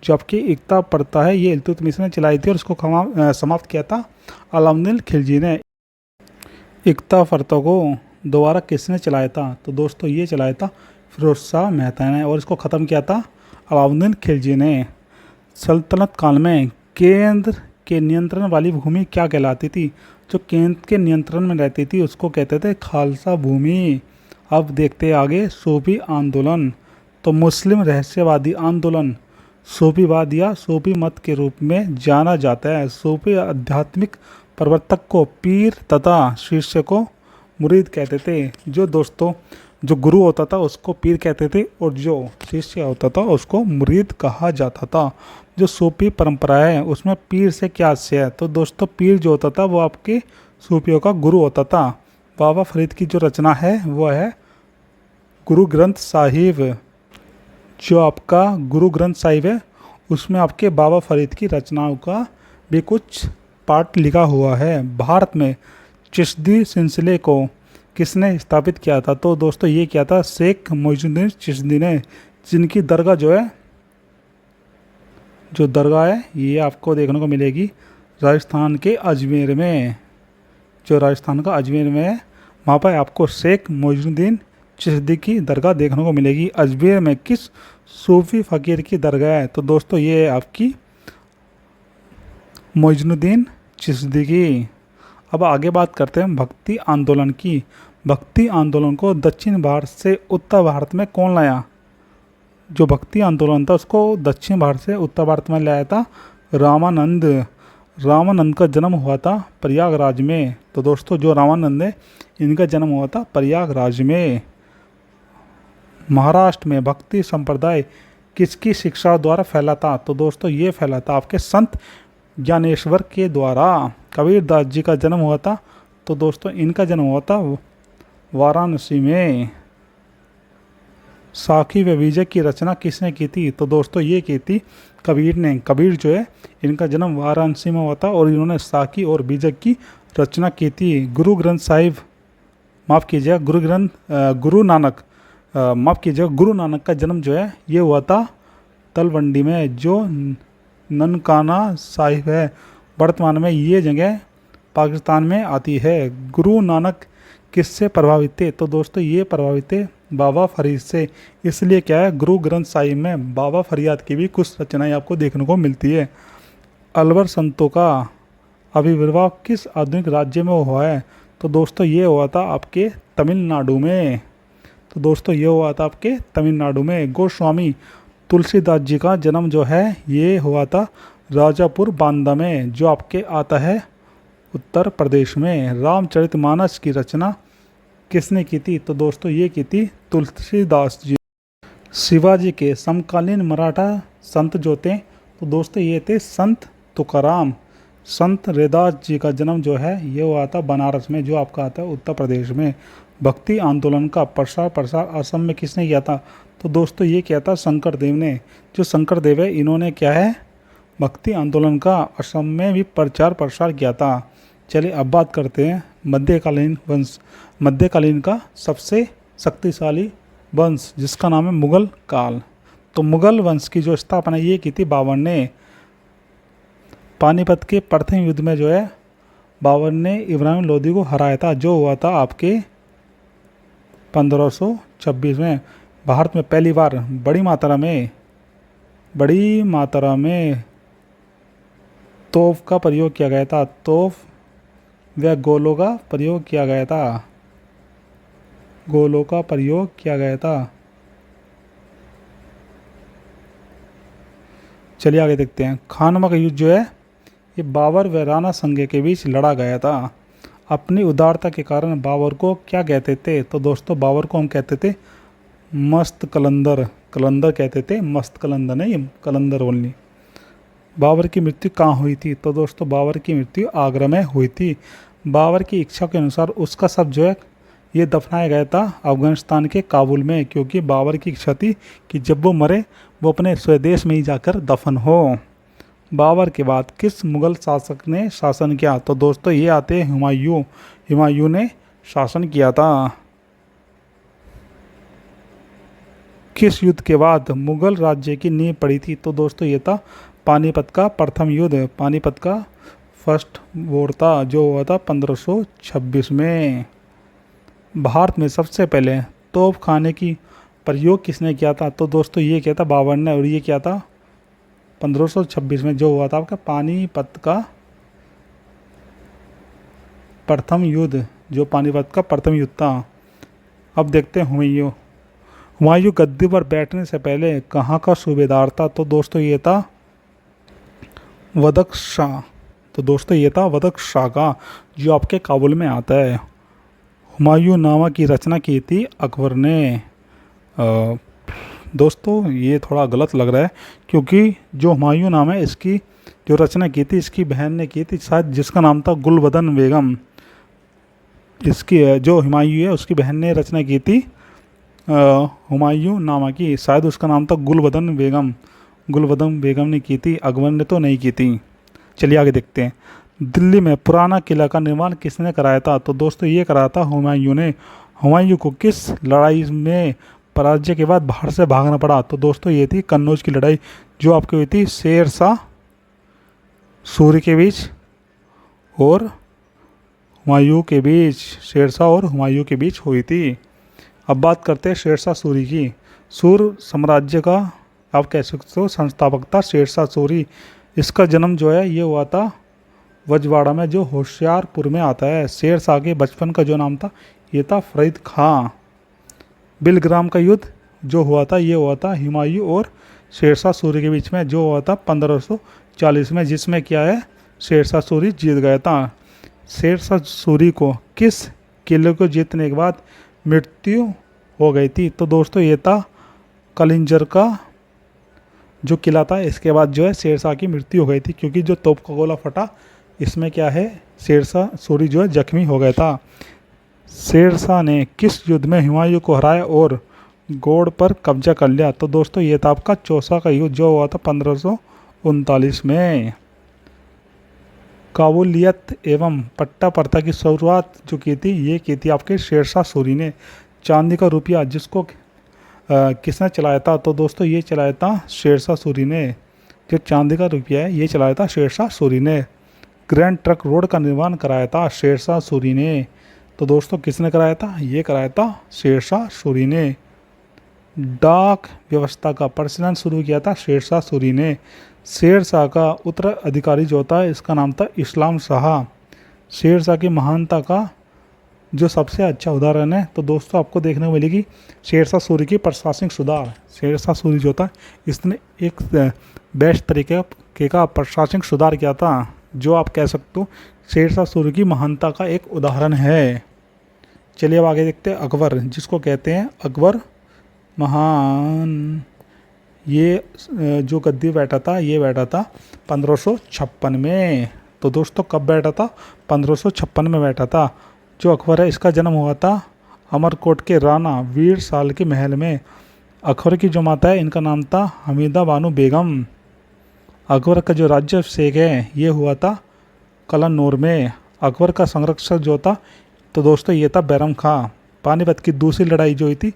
जो आपकी एकता प्रथा है ये इल्तुतमिश ने चलाई थी और इसको समाप्त किया था अलाउद्दीन खिलजी ने। एकता प्रथा को दोबारा किसने चलाया था, तो दोस्तों ये चलाया था फिरोज शाह मेहता ने, और इसको ख़त्म किया था अलाउद्दीन खिलजी ने। सल्तनत काल में केंद्र के नियंत्रण वाली भूमि क्या कहलाती थी, जो केंद्र के नियंत्रण में रहती थी उसको कहते थे खालसा भूमि। अब देखते हैं आगे सूफी आंदोलन। तो मुस्लिम रहस्यवादी आंदोलन सूफीवाद या सूफी मत के रूप में जाना जाता है। सूफी आध्यात्मिक प्रवर्तक को पीर तथा शिष्य को मुरीद कहते थे। जो दोस्तों जो गुरु होता था उसको पीर कहते थे और जो शिष्य होता था उसको मुरीद कहा जाता था। जो सूफी परंपरा है उसमें पीर से क्या आशय है, तो दोस्तों पीर जो होता था वो आपके सूफियों का गुरु होता था। बाबा फरीद की जो रचना है वो है गुरु ग्रंथ साहिब। जो आपका गुरु ग्रंथ साहिब है उसमें आपके बाबा फरीद की रचनाओं का भी कुछ पार्ट लिखा हुआ है। भारत में चिश्ती सिलसिले को किसने स्थापित किया था, तो दोस्तों ये किया था शेख मोइनुद्दीन चिश्ती ने, जिनकी दरगाह जो दरगाह है ये आपको देखने को मिलेगी राजस्थान के अजमेर में। जो राजस्थान का अजमेर में है वहाँ पर आपको शेख मोइनुद्दीन चिश्ती की दरगाह देखने को मिलेगी। अजमेर में किस सूफी फ़कीर की दरगाह है, तो दोस्तों ये है आपकी मोइनुद्दीन चिश्ती की। अब आगे बात करते हैं भक्ति आंदोलन की। भक्ति आंदोलन को दक्षिण भारत से उत्तर भारत में कौन लाया, जो भक्ति आंदोलन था उसको दक्षिण भारत से उत्तर भारत में लाया था रामानंद। रामानंद का जन्म हुआ था प्रयागराज में। तो दोस्तों जो रामानंद है इनका जन्म हुआ था प्रयागराज में। महाराष्ट्र में भक्ति संप्रदाय किसकी शिक्षा द्वारा फैला था, तो दोस्तों ये फैला था आपके संत ज्ञानेश्वर के द्वारा। कबीरदास जी का जन्म हुआ था, तो दोस्तों इनका जन्म हुआ था वाराणसी में साखी व विजय की रचना किसने की थी? तो दोस्तों ये की थी कबीर ने। कबीर जो है इनका जन्म वाराणसी में हुआ था और इन्होंने साखी और विजय की रचना की थी। गुरु ग्रंथ साहिब, माफ़ कीजिएगा, गुरु नानक, माफ़ कीजिएगा, गुरु नानक का जन्म जो है ये हुआ था तलवंडी में, जो ननकाना साहिब है। वर्तमान में ये जगह पाकिस्तान में आती है। गुरु नानक किससे प्रभावित थे? तो दोस्तों ये प्रभावित थे बाबा फरीद से। इसलिए क्या है, गुरु ग्रंथ साहिब में बाबा फरीद की भी कुछ रचनाएं आपको देखने को मिलती है। अलवर संतों का आविर्भाव किस आधुनिक राज्य में हुआ है? तो दोस्तों ये हुआ था आपके तमिलनाडु में। तो दोस्तों ये हुआ था आपके तमिलनाडु में। गोस्वामी तुलसीदास जी का जन्म जो है ये हुआ था राजापुर बांदा में, जो आपके आता है उत्तर प्रदेश में। रामचरितमानस की रचना किसने की थी? तो दोस्तों ये की थी तुलसीदास जी। शिवाजी के समकालीन मराठा संत जो थे, तो दोस्तों ये थे संत तुकाराम। संत रैदास जी का जन्म जो है ये हुआ था बनारस में, जो आपका आता है उत्तर प्रदेश में। भक्ति आंदोलन का प्रसार असम में किसने किया था? तो दोस्तों ये किया था शंकर देव ने। जो शंकर देव है इन्होंने क्या है, भक्ति आंदोलन का असम में भी प्रचार प्रसार किया था। चलिए अब बात करते हैं मध्यकालीन वंश। मध्यकालीन का सबसे शक्तिशाली वंश जिसका नाम है मुगल काल। तो मुगल वंश की जो स्थापना ये की थी बाबर ने। पानीपत के प्रथम युद्ध में जो है बाबर ने इब्राहिम लोदी को हराया था, जो हुआ था आपके 1526 में। भारत में पहली बार बड़ी मात्रा में तोप का प्रयोग किया गया था। तोप व गोलों का प्रयोग किया गया था। गोलों का प्रयोग किया गया था। चलिए आगे देखते हैं। खानवा का युद्ध जो है ये बाबर व राणा संगे के बीच लड़ा गया था। अपनी उदारता के कारण बाबर को क्या कहते थे? तो दोस्तों बाबर को हम कहते थे मस्त कलंदर। कलंदर कहते थे, मस्त कलंदर नहीं, कलंदर ओनली। बाबर की मृत्यु कहाँ हुई थी? तो दोस्तों बाबर की मृत्यु आगरा में हुई थी। बाबर की इच्छा के अनुसार उसका शव जो है ये दफनाया गया था अफगानिस्तान के काबुल में, क्योंकि बाबर की इच्छा थी कि जब वो मरे वो अपने स्वदेश में ही जाकर दफन हो। बाबर के बाद किस मुगल शासक ने शासन किया? तो दोस्तों ये आते हैं हुमायूं। हुमायूं ने शासन किया था। किस युद्ध के बाद मुगल राज्य की नींव पड़ी थी? तो दोस्तों ये था पानीपत का प्रथम युद्ध। पानीपत का फर्स्ट वॉर था, जो हुआ था 1526 में। भारत में सबसे पहले तोप खाने की प्रयोग किसने किया था? तो दोस्तों ये किया था बाबर ने, और ये किया था 1526 में, जो हुआ था आपका पानीपत का प्रथम युद्ध, जो पानीपत का प्रथम युद्ध था। अब देखते हैं हुमायूं। हुमायूं गद्दी पर बैठने से पहले कहाँ का सूबेदार था? तो दोस्तों ये था बदख्शां। तो दोस्तों ये था बदख्शां का, जो आपके काबुल में आता है। हुमायूं नामा की रचना की थी अकबर ने। दोस्तों ये थोड़ा गलत लग रहा है, क्योंकि जो हुमायूं नाम है इसकी जो रचना की थी इसकी बहन ने की थी शायद, जिसका नाम था गुलबदन बेगम। इसकी जो हुमायूं है उसकी बहन ने रचना की थी हुमायूं नामा की, शायद उसका नाम था गुलबदन बेगम। गुलबदन बेगम ने की थी, अकबर ने तो नहीं की थी। चलिए आगे देखते हैं। दिल्ली में पुराना किला का निर्माण किसने कराया था? तो दोस्तों ये कराया था हुमायूं ने। हुमायूं को किस लड़ाई में पराजय के बाद बाहर से भागना पड़ा? तो दोस्तों ये थी कन्नौज की लड़ाई, जो आपकी हुई थी शेर शाह सूरी के बीच और हुमायूं के बीच। शेर शाह और हुमायूं के बीच हुई थी। अब बात करते हैं शेर शाह सूरी की। सूर साम्राज्य का आप कह सकते हो संस्थापक था शेर शाह सूरी। इसका जन्म जो है ये हुआ था वजवाड़ा में, जो होशियारपुर में आता है। शेर शाह के बचपन का जो नाम था ये था फरीद खां। बिलग्राम का युद्ध जो हुआ था ये हुआ था हुमायूं और शेर शाह सूरी के बीच में, जो हुआ था 1540 में, जिसमें क्या है शेर शाह सूरी जीत गया था। शेर शाह सूरी को किस किले को जीतने के बाद मृत्यु हो गई थी? तो दोस्तों ये था कलिंजर का जो किला था, इसके बाद जो है शेर शाह की मृत्यु हो गई थी, क्योंकि जो तोप का गोला फटा इसमें क्या है शेर शाह सूरी जो है जख्मी हो गया था। शेरशाह ने किस युद्ध में हुमायूं को हराया और गौड़ पर कब्जा कर लिया? तो दोस्तों ये था आपका चौसा का युद्ध जो हुआ था 1539 में। काबुलियत एवं पट्टा प्रथा की शुरुआत जो की थी ये की थी आपके शेरशाह सूरी ने। चांदी का रुपया जिसको किसने चलाया था? तो दोस्तों ये चलाया था शेरशाह सूरी ने। जो चांदी का रुपया है ये चलाया था शेरशाह सूरी ने। ग्रैंड ट्रंक रोड का निर्माण कराया था शेरशाह सूरी ने। तो दोस्तों किसने कराया था? ये कराया था शेरशाह सूरी ने। डाक व्यवस्था का प्रचलन शुरू किया था शेरशाह सूरी ने। शेरशाह का उत्तराधिकारी जो था इसका नाम था इस्लाम शाह। शेरशाह की महानता का जो सबसे अच्छा उदाहरण है तो दोस्तों आपको देखने को मिलेगी शेरशाह सूरी की प्रशासनिक सुधार। शेरशाह सूरी जो था इसने एक बेस्ट तरीके का प्रशासनिक सुधार किया था जो आप कह सकते हो शेरशाह सूरी की महानता का एक उदाहरण है। चलिए अब आगे देखते हैं अकबर, जिसको कहते हैं अकबर महान। ये जो गद्दी बैठा था ये बैठा था 1556 में। तो दोस्तों कब बैठा था? 1556 में बैठा था। जो अकबर है इसका जन्म हुआ था अमरकोट के राणा वीर साल के महल में। अकबर की जो माता है इनका नाम था हमीदा बानो बेगम। अकबर का जो राज्याभिषेक है ये हुआ था कलानौर में। अकबर का संरक्षक जो था तो दोस्तों ये था बैरम खां। पानीपत की दूसरी लड़ाई जो हुई थी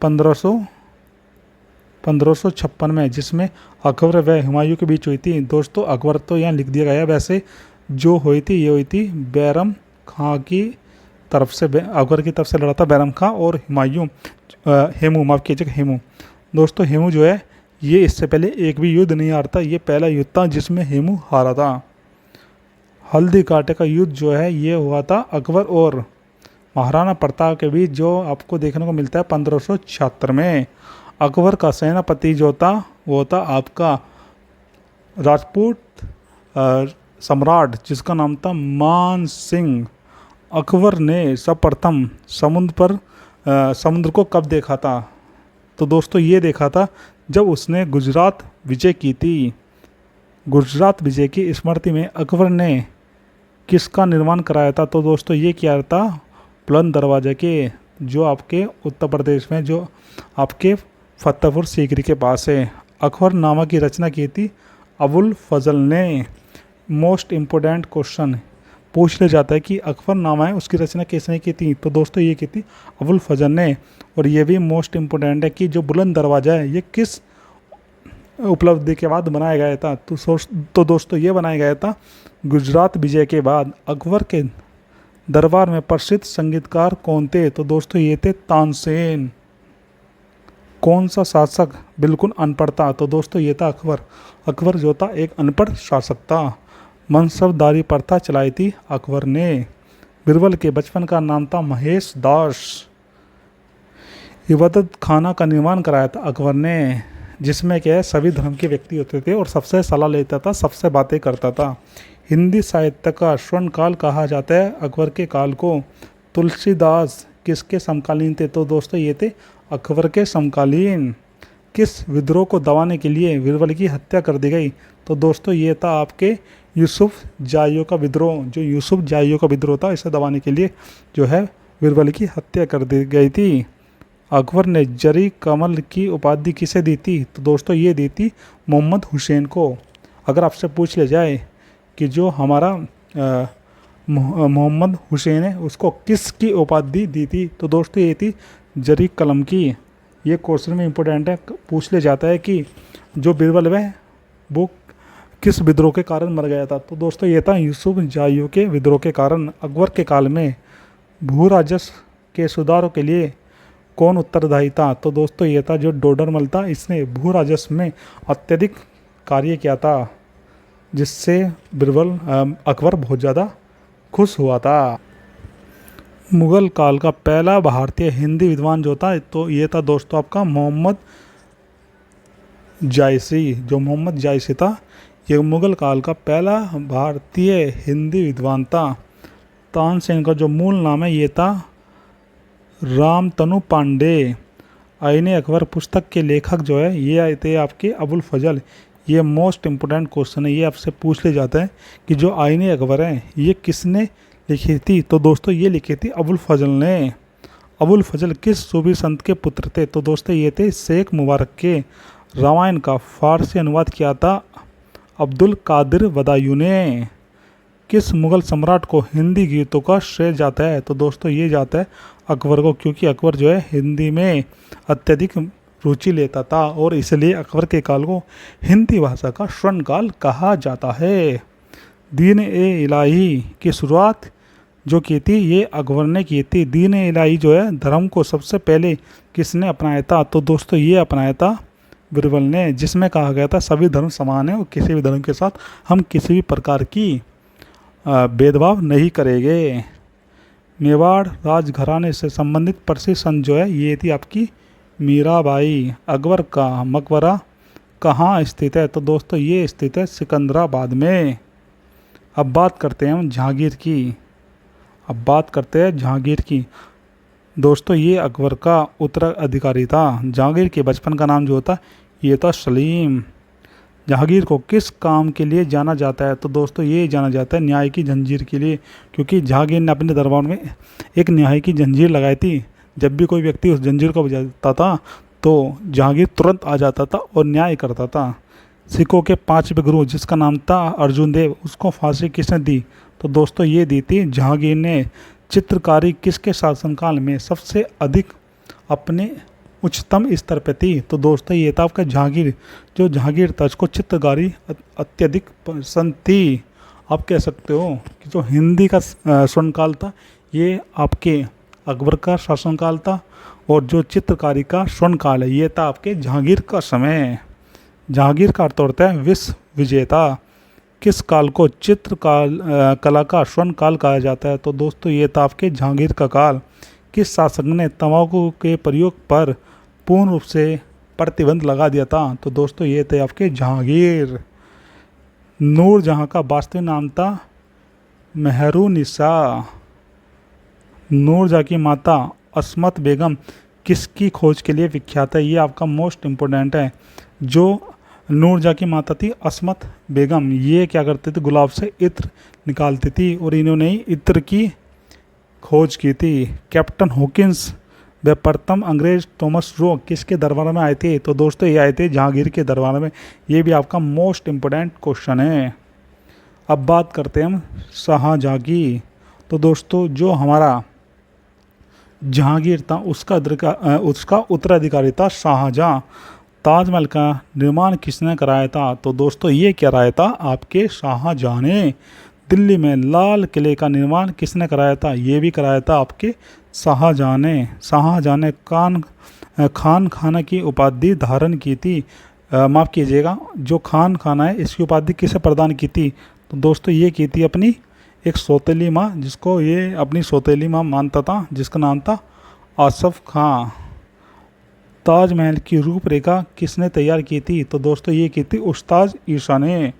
1556 में, जिसमें अकबर व हुमायूं के बीच हुई थी। दोस्तों अकबर तो यहाँ लिख दिया गया है, वैसे जो हुई थी ये हुई थी बैरम खां की तरफ से। अकबर की तरफ से लड़ा था बैरम खां और हुमायूं हेमू, माफ कीजिएगा हेमू। दोस्तों हेमू जो है ये इससे पहले एक भी युद्ध नहीं हारा था, ये पहला युद्ध था जिसमें हेमू हारा था। हल्दी घाटी का युद्ध जो है ये हुआ था अकबर और महाराणा प्रताप के बीच, जो आपको देखने को मिलता है 1576 में। अकबर का सेनापति जो था वो था आपका राजपूत सम्राट जिसका नाम था मान सिंह। अकबर ने सर्वप्रथम समुद्र को कब देखा था? तो दोस्तों ये देखा था जब उसने गुजरात विजय की थी। गुजरात विजय की स्मृति में अकबर ने किसका निर्माण कराया था? तो दोस्तों ये किया था बुलंद दरवाजे के, जो आपके उत्तर प्रदेश में जो आपके फतेहपुर सीकरी के पास है। अकबरनामा की रचना की थी अबुल फजल ने। मोस्ट इम्पोर्टेंट क्वेश्चन पूछ लिया जाता है कि अकबरनामा है उसकी रचना किसने की थी? तो दोस्तों ये की थी अबुल फजल ने। और ये भी मोस्ट इम्पोर्टेंट है कि जो बुलंद दरवाज़ा है ये किस उपलब्धि के बाद बनाया गया था? तो दोस्तों ये बनाया गया था गुजरात विजय के बाद। अकबर के दरबार में प्रसिद्ध संगीतकार कौन थे? तो दोस्तों ये थे तानसेन। कौन सा शासक बिल्कुल अनपढ़ था? तो दोस्तों ये था अकबर। अकबर जो था एक अनपढ़ शासक था। मनसबदारी प्रथा चलाई थी अकबर ने। बीरबल के बचपन का नाम था महेश दास। इबादत खाना का निर्माण कराया था अकबर ने, जिसमें क्या है सभी धर्म के व्यक्ति होते थे और सबसे सलाह लेता था, सबसे बातें करता था। हिंदी साहित्य का स्वर्ण काल कहा जाता है अकबर के काल को। तुलसीदास किसके समकालीन थे? तो दोस्तों ये थे अकबर के समकालीन। किस विद्रोह को दबाने के लिए बीरबल की हत्या कर दी गई? तो दोस्तों ये था आपके यूसुफ जाइयों का विद्रोह। जो यूसुफ जाइयों का विद्रोह था इसे दबाने के लिए जो है बीरबल की हत्या कर दी गई थी। अकबर ने जरी कमल की उपाधि किसे दी थी? तो दोस्तों ये दी थी मोहम्मद हुसैन को। अगर आपसे पूछ लिया जाए कि जो हमारा मोहम्मद हुसैन है उसको किसकी उपाधि दी थी? तो दोस्तों ये थी जरी कलम की। ये क्वेश्चन में इम्पोर्टेंट है, पूछ लिया जाता है कि जो बीरबल है वो किस विद्रोह के कारण मर गया था? तो दोस्तों ये था यूसुफ जाइयों के विद्रोह के कारण। अकबर के काल में भू राजस्व के सुधारों के लिए कौन उत्तरदायी था? तो दोस्तों ये था जो डोडरमल था, इसने भू राजस्व में अत्यधिक कार्य किया था, जिससे बीरबल अकबर बहुत ज़्यादा खुश हुआ था। मुग़ल काल का पहला भारतीय हिंदी विद्वान जो था तो ये था दोस्तों आपका मोहम्मद जायसी। जो मोहम्मद जायसी था ये मुग़ल काल का पहला भारतीय हिंदी विद्वान था। तानसेन का जो मूल नाम है ये था रामतनु पांडे। आईने अकबर पुस्तक के लेखक जो है ये आए थे आपके अबुल फजल। ये मोस्ट इम्पोर्टेंट क्वेश्चन है, ये आपसे पूछ ले जाता है कि जो आईने अकबर हैं ये किसने लिखी थी? तो दोस्तों ये लिखी थी अबुल फजल ने। अबुल फजल किस सूफी संत के पुत्र थे? तो दोस्तों ये थे शेख मुबारक के। रामायण का फारसी अनुवाद किया था अब्दुल कादिर बदायूं ने। किस मुगल सम्राट को हिंदी गीतों का श्रेय जाता है? तो दोस्तों ये जाता है अकबर को, क्योंकि अकबर जो है हिंदी में अत्यधिक रुचि लेता था और इसलिए अकबर के काल को हिंदी भाषा का स्वर्ण काल कहा जाता है। दीन ए इलाही की शुरुआत जो की थी ये अकबर ने की थी। दीन ए इलाही जो है धर्म को सबसे पहले किसने अपनाया था? तो दोस्तों ये अपनाया था बिरबल ने, जिसमें कहा गया था सभी धर्म समान है और किसी भी धर्म के साथ हम किसी भी प्रकार की भेदभाव नहीं करेंगे। मेवाड़ राजघराने से संबंधित प्रसिद्ध संत जो है ये थी आपकी मीराबाई। अकबर का मकबरा कहाँ स्थित है? तो दोस्तों ये स्थित है सिकंदराबाद में। अब बात करते हैं हम जहांगीर की। दोस्तों ये अकबर का उत्तराधिकारी था। जहांगीर के बचपन का नाम जो होता ये था सलीम। जहांगीर को किस काम के लिए जाना जाता है? तो दोस्तों ये जाना जाता है न्याय की जंजीर के लिए, क्योंकि जहांगीर ने अपने दरबार में एक न्याय की जंजीर लगाई थी। जब भी कोई व्यक्ति उस जंजीर को बजाता था तो जहांगीर तुरंत आ जाता था और न्याय करता था। सिखों के 5वें गुरु जिसका नाम था अर्जुन देव, उसको फांसी किसने दी? तो दोस्तों ये दी थी जहांगीर ने। चित्रकारी किसके शासनकाल में सबसे अधिक अपने उच्चतम स्तर पे थी? तो दोस्तों ये था आपका जहांगीर। जो जहांगीर था उसको चित्रकारी अत्यधिक पसंद थी। आप कह सकते हो कि जो हिंदी का स्वर्णकाल था ये आपके अकबर का शासनकाल था और जो चित्रकारी का स्वर्णकाल है ये था आपके जहांगीर का समय। जहांगीर का अर्थ होता है विश्व विजेता। किस काल को चित्रकाल कला का स्वर्ण काल कहा जाता है? तो दोस्तों ये था आपके जहांगीर का काल। किस शासक ने तंबाकू के प्रयोग पर पूर्ण रूप से प्रतिबंध लगा दिया था? तो दोस्तों ये थे आपके जहांगीर। नूरजहां का वास्तविक नाम था मेहरुनिसा। नूरजहां की माता अस्मत बेगम किसकी खोज के लिए विख्यात है? ये आपका मोस्ट इम्पोर्टेंट है। जो नूरजहां की माता थी अस्मत बेगम, ये क्या करती थी? गुलाब से इत्र निकालती थी और इन्होंने ही इत्र की खोज की थी। कैप्टन हॉकिंस व प्रथम अंग्रेज थॉमस रो किसके दरबार में आए थे? तो दोस्तों ये आए थे जहांगीर के दरबार में। ये भी आपका मोस्ट इम्पोर्टेंट क्वेश्चन है। अब बात करते हैं हम शाहजहां की। तो दोस्तों जो हमारा जहांगीर था उसका उत्तराधिकारी था शाहजहां। ताजमहल का निर्माण किसने कराया था? तो दोस्तों ये कराया था आपके शाहजहां ने। दिल्ली में लाल किले का निर्माण किसने कराया था? ये भी कराया था आपके शाहजहां ने। शाहजहां ने खान खाना की उपाधि धारण की थी। माफ़ कीजिएगा, जो खान खाना है इसकी उपाधि किसे प्रदान की थी? तो दोस्तों ये की थी अपनी एक सौतेली माँ, जिसको ये अपनी सौतेली माँ मानता था, जिसका नाम था आसफ खां। ताजमहल की रूपरेखा किसने तैयार की थी? तो दोस्तों ये की थी उस्ताद ईशा ने।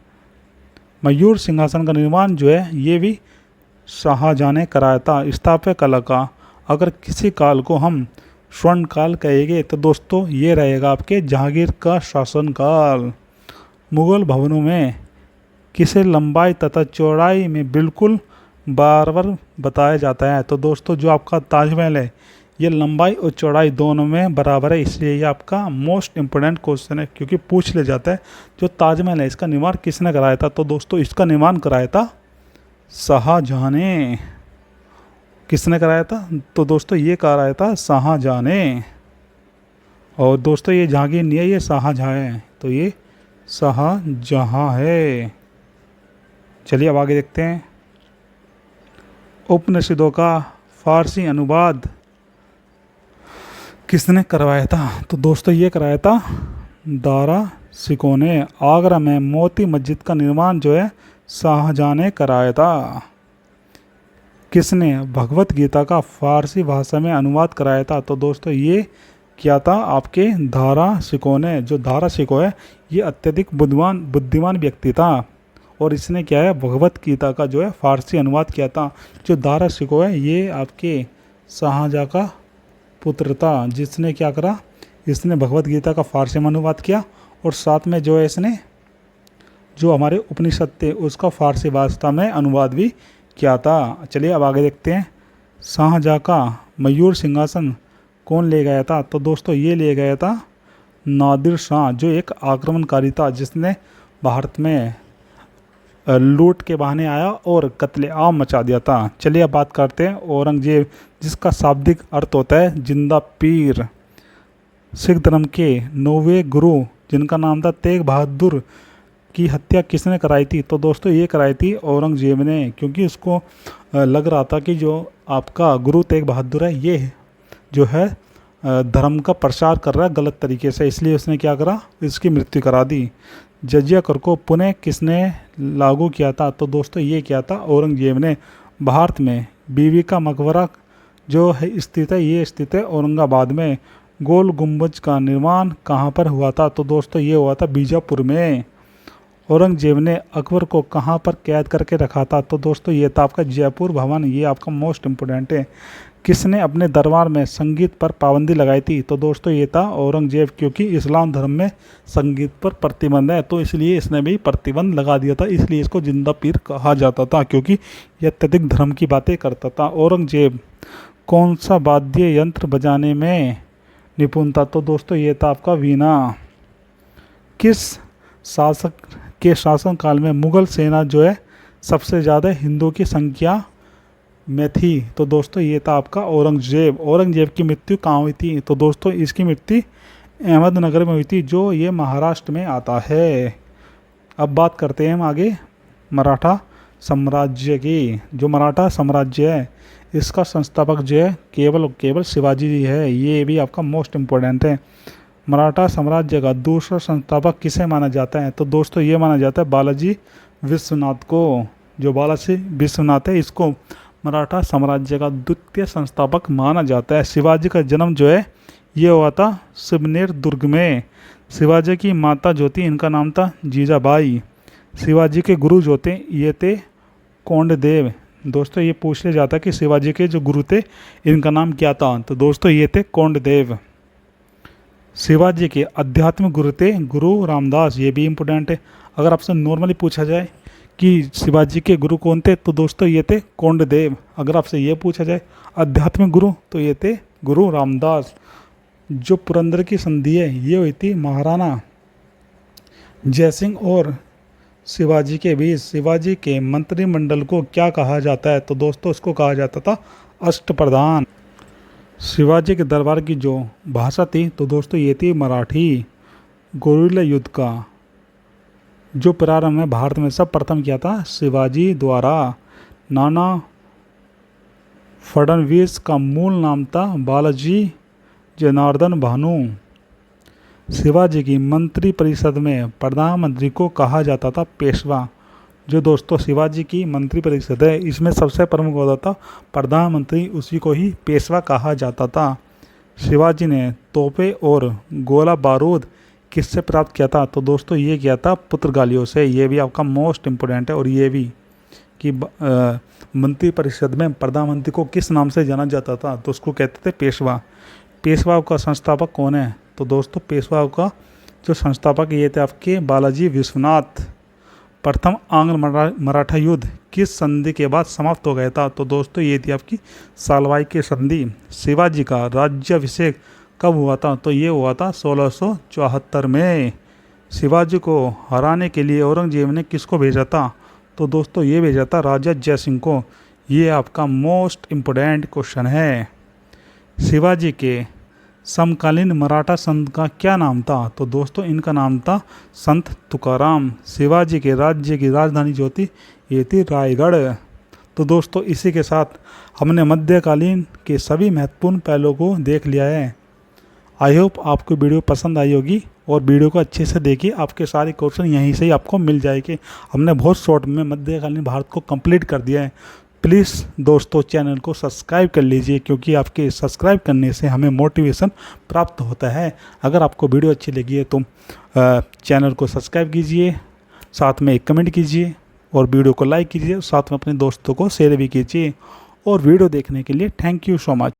मयूर सिंहासन का निर्माण जो है ये भी शाहजहां ने कराया था। स्थापत्य कला का अगर किसी काल को हम स्वर्ण काल कहेंगे तो दोस्तों ये रहेगा आपके जहांगीर का शासनकाल। मुगल भवनों में किसे लंबाई तथा चौड़ाई में बिल्कुल बराबर बताया जाता है? तो दोस्तों जो आपका ताजमहल है ये लंबाई और चौड़ाई दोनों में बराबर है, इसलिए ये आपका मोस्ट इम्पोर्टेंट क्वेश्चन है, क्योंकि पूछ ले जाता है जो ताजमहल है इसका निर्माण किसने कराया था? तो दोस्तों इसका निर्माण कराया था शाहजहां ने। किसने कराया था? तो दोस्तों ये कराया था शाहजहां ने। और दोस्तों ये जहांगीर नहीं है, ये शाहजहां है, तो ये शाहजहां है। चलिए अब आगे देखते हैं। उपनिषदों का फारसी अनुवाद किसने करवाया था? तो दोस्तों ये कराया था दारा शिकोह ने। आगरा में मोती मस्जिद का निर्माण जो है शाहजहां ने कराया था। किसने भगवत गीता का फारसी भाषा में अनुवाद कराया था? तो दोस्तों ये किया था आपके दारा शिकोह ने। जो दारा शिकोह है ये अत्यधिक बुद्धिमान व्यक्ति था और इसने क्या है भगवत गीता का जो है फारसी अनुवाद किया था। जो दारा शिकोह है ये आपके शाहजहां का पुत्र था, जिसने क्या करा, इसने भगवत गीता का फारसी में अनुवाद किया और साथ में जो है इसने जो हमारे उपनिषद थे उसका फारसी भाषा में अनुवाद भी क्या था। चलिए अब आगे देखते हैं। शाहजहाँ का मयूर सिंहासन कौन ले गया था। तो दोस्तों ये ले गया था नादिर शाह, जो एक आक्रमणकारी था जिसने भारत में लूट के बहाने आया और कत्लेआम मचा दिया था। चलिए अब बात करते हैं औरंगजेब, जिसका शाब्दिक अर्थ होता है जिंदा पीर। सिख धर्म के 9वें गुरु जिनका नाम था तेग बहादुर की हत्या किसने कराई थी। तो दोस्तों ये कराई थी औरंगजेब ने, क्योंकि उसको लग रहा था कि जो आपका गुरु तेग बहादुर है ये जो है धर्म का प्रचार कर रहा है गलत तरीके से, इसलिए उसने क्या करा, इसकी मृत्यु करा दी। जजिया कर को पुनः किसने लागू किया था। तो दोस्तों ये किया था औरंगजेब ने। भारत में बीवी का मकबरा जो है स्थित है, ये स्थित है औरंगाबाद में। गोल गुम्बज का निर्माण कहाँ पर हुआ था। तो दोस्तों ये हुआ था बीजापुर में। औरंगजेब ने अकबर को कहाँ पर कैद करके रखा था। तो दोस्तों ये था आपका जयपुर भवन, ये आपका मोस्ट इम्पोर्टेंट है। किसने अपने दरबार में संगीत पर पाबंदी लगाई थी। तो दोस्तों ये था औरंगजेब, क्योंकि इस्लाम धर्म में संगीत पर प्रतिबंध है, तो इसलिए इसने भी प्रतिबंध लगा दिया था। इसलिए इसको जिंदा पीर कहा जाता था, क्योंकि यह अत्यधिक धर्म की बातें करता था। औरंगजेब कौन सा वाद्य यंत्र बजाने में निपुण था। तो दोस्तों ये था आपका वीणा। किस शासक के शासनकाल में मुगल सेना जो है सबसे ज़्यादा हिंदुओं की संख्या में थी। तो दोस्तों ये था आपका औरंगजेब। औरंगजेब की मृत्यु कहाँ हुई थी। तो दोस्तों इसकी मृत्यु अहमदनगर में हुई थी, जो ये महाराष्ट्र में आता है। अब बात करते हैं हम आगे मराठा साम्राज्य की। जो मराठा साम्राज्य है इसका संस्थापक जो है केवल शिवाजी जी है, ये भी आपका मोस्ट इम्पोर्टेंट है। मराठा साम्राज्य का दूसरा संस्थापक किसे माना जाता है। तो दोस्तों ये माना जाता है बालाजी विश्वनाथ को। जो बालाजी विश्वनाथ है इसको मराठा साम्राज्य का द्वितीय संस्थापक माना जाता है। शिवाजी का जन्म जो है ये हुआ था सिवनेर दुर्ग में। शिवाजी की माता जो थी इनका नाम था जीजाबाई। शिवाजी के गुरु जो थे ये थे कोंडदेव। दोस्तों ये पूछ लिया जाता है कि शिवाजी के जो गुरु थे इनका नाम क्या था। तो दोस्तों ये थे कोंडदेव। शिवाजी के आध्यात्मिक गुरु थे गुरु रामदास, ये भी इम्पोर्टेंट है। अगर आपसे नॉर्मली पूछा जाए कि शिवाजी के गुरु कौन थे, तो दोस्तों ये थे कोंडदेव। अगर आपसे ये पूछा जाए आध्यात्मिक गुरु, तो ये थे गुरु रामदास। जो पुरंदर की संधि है ये हुई थी महाराणा जयसिंह और शिवाजी के बीच। शिवाजी के मंत्रिमंडल को क्या कहा जाता है। तो दोस्तों उसको कहा जाता था अष्टप्रधान। शिवाजी के दरबार की जो भाषा थी तो दोस्तों ये थी मराठी। गोरिल्ला युद्ध का जो प्रारंभ है भारत में सब प्रथम किया था शिवाजी द्वारा। नाना फडणवीस का मूल नाम था बालाजी जनार्दन भानु। शिवाजी की मंत्री परिषद में प्रधानमंत्री को कहा जाता था पेशवा। जो दोस्तों शिवाजी की मंत्री परिषद है इसमें सबसे प्रमुख होता था प्रधानमंत्री, उसी को ही पेशवा कहा जाता था। शिवाजी ने तोपे और गोला बारूद किससे प्राप्त किया था। तो दोस्तों ये किया था पुर्तगालियों से, ये भी आपका मोस्ट इम्पोर्टेंट है। और ये भी कि मंत्री परिषद में प्रधानमंत्री को किस नाम से जाना जाता था, तो उसको कहते थे पेशवा। पेशवा का संस्थापक कौन है। तो दोस्तों पेशवा का जो संस्थापक ये थे आपके बालाजी विश्वनाथ। प्रथम आंग्ल मराठा युद्ध किस संधि के बाद समाप्त हो गया था। तो दोस्तों ये थी आपकी सालवाई की संधि। शिवाजी का राज्याभिषेक कब हुआ था। तो ये हुआ था 1674 में। शिवाजी को हराने के लिए औरंगजेब ने किसको भेजा था। तो दोस्तों ये भेजा था राजा जयसिंह को। ये आपका मोस्ट इम्पोर्टेंट क्वेश्चन है। शिवाजी के समकालीन मराठा संत का क्या नाम था। तो दोस्तों इनका नाम था संत तुकाराम। शिवाजी के राज्य की राजधानी जो थी ये थी रायगढ़। तो दोस्तों इसी के साथ हमने मध्यकालीन के सभी महत्वपूर्ण पहलुओं को देख लिया है। आई होप आपको वीडियो पसंद आई होगी और वीडियो को अच्छे से देखिए, आपके सारे क्वेश्चन यहीं से ही आपको मिल जाएंगे। हमने बहुत शॉर्ट में मध्यकालीन भारत को कंप्लीट कर दिया है। प्लीज़ दोस्तों चैनल को सब्सक्राइब कर लीजिए, क्योंकि आपके सब्सक्राइब करने से हमें मोटिवेशन प्राप्त होता है। अगर आपको वीडियो अच्छी लगी है तो चैनल को सब्सक्राइब कीजिए, साथ में एक कमेंट कीजिए और वीडियो को लाइक कीजिए, साथ में अपने दोस्तों को शेयर भी कीजिए। और वीडियो देखने के लिए थैंक यू सो मच।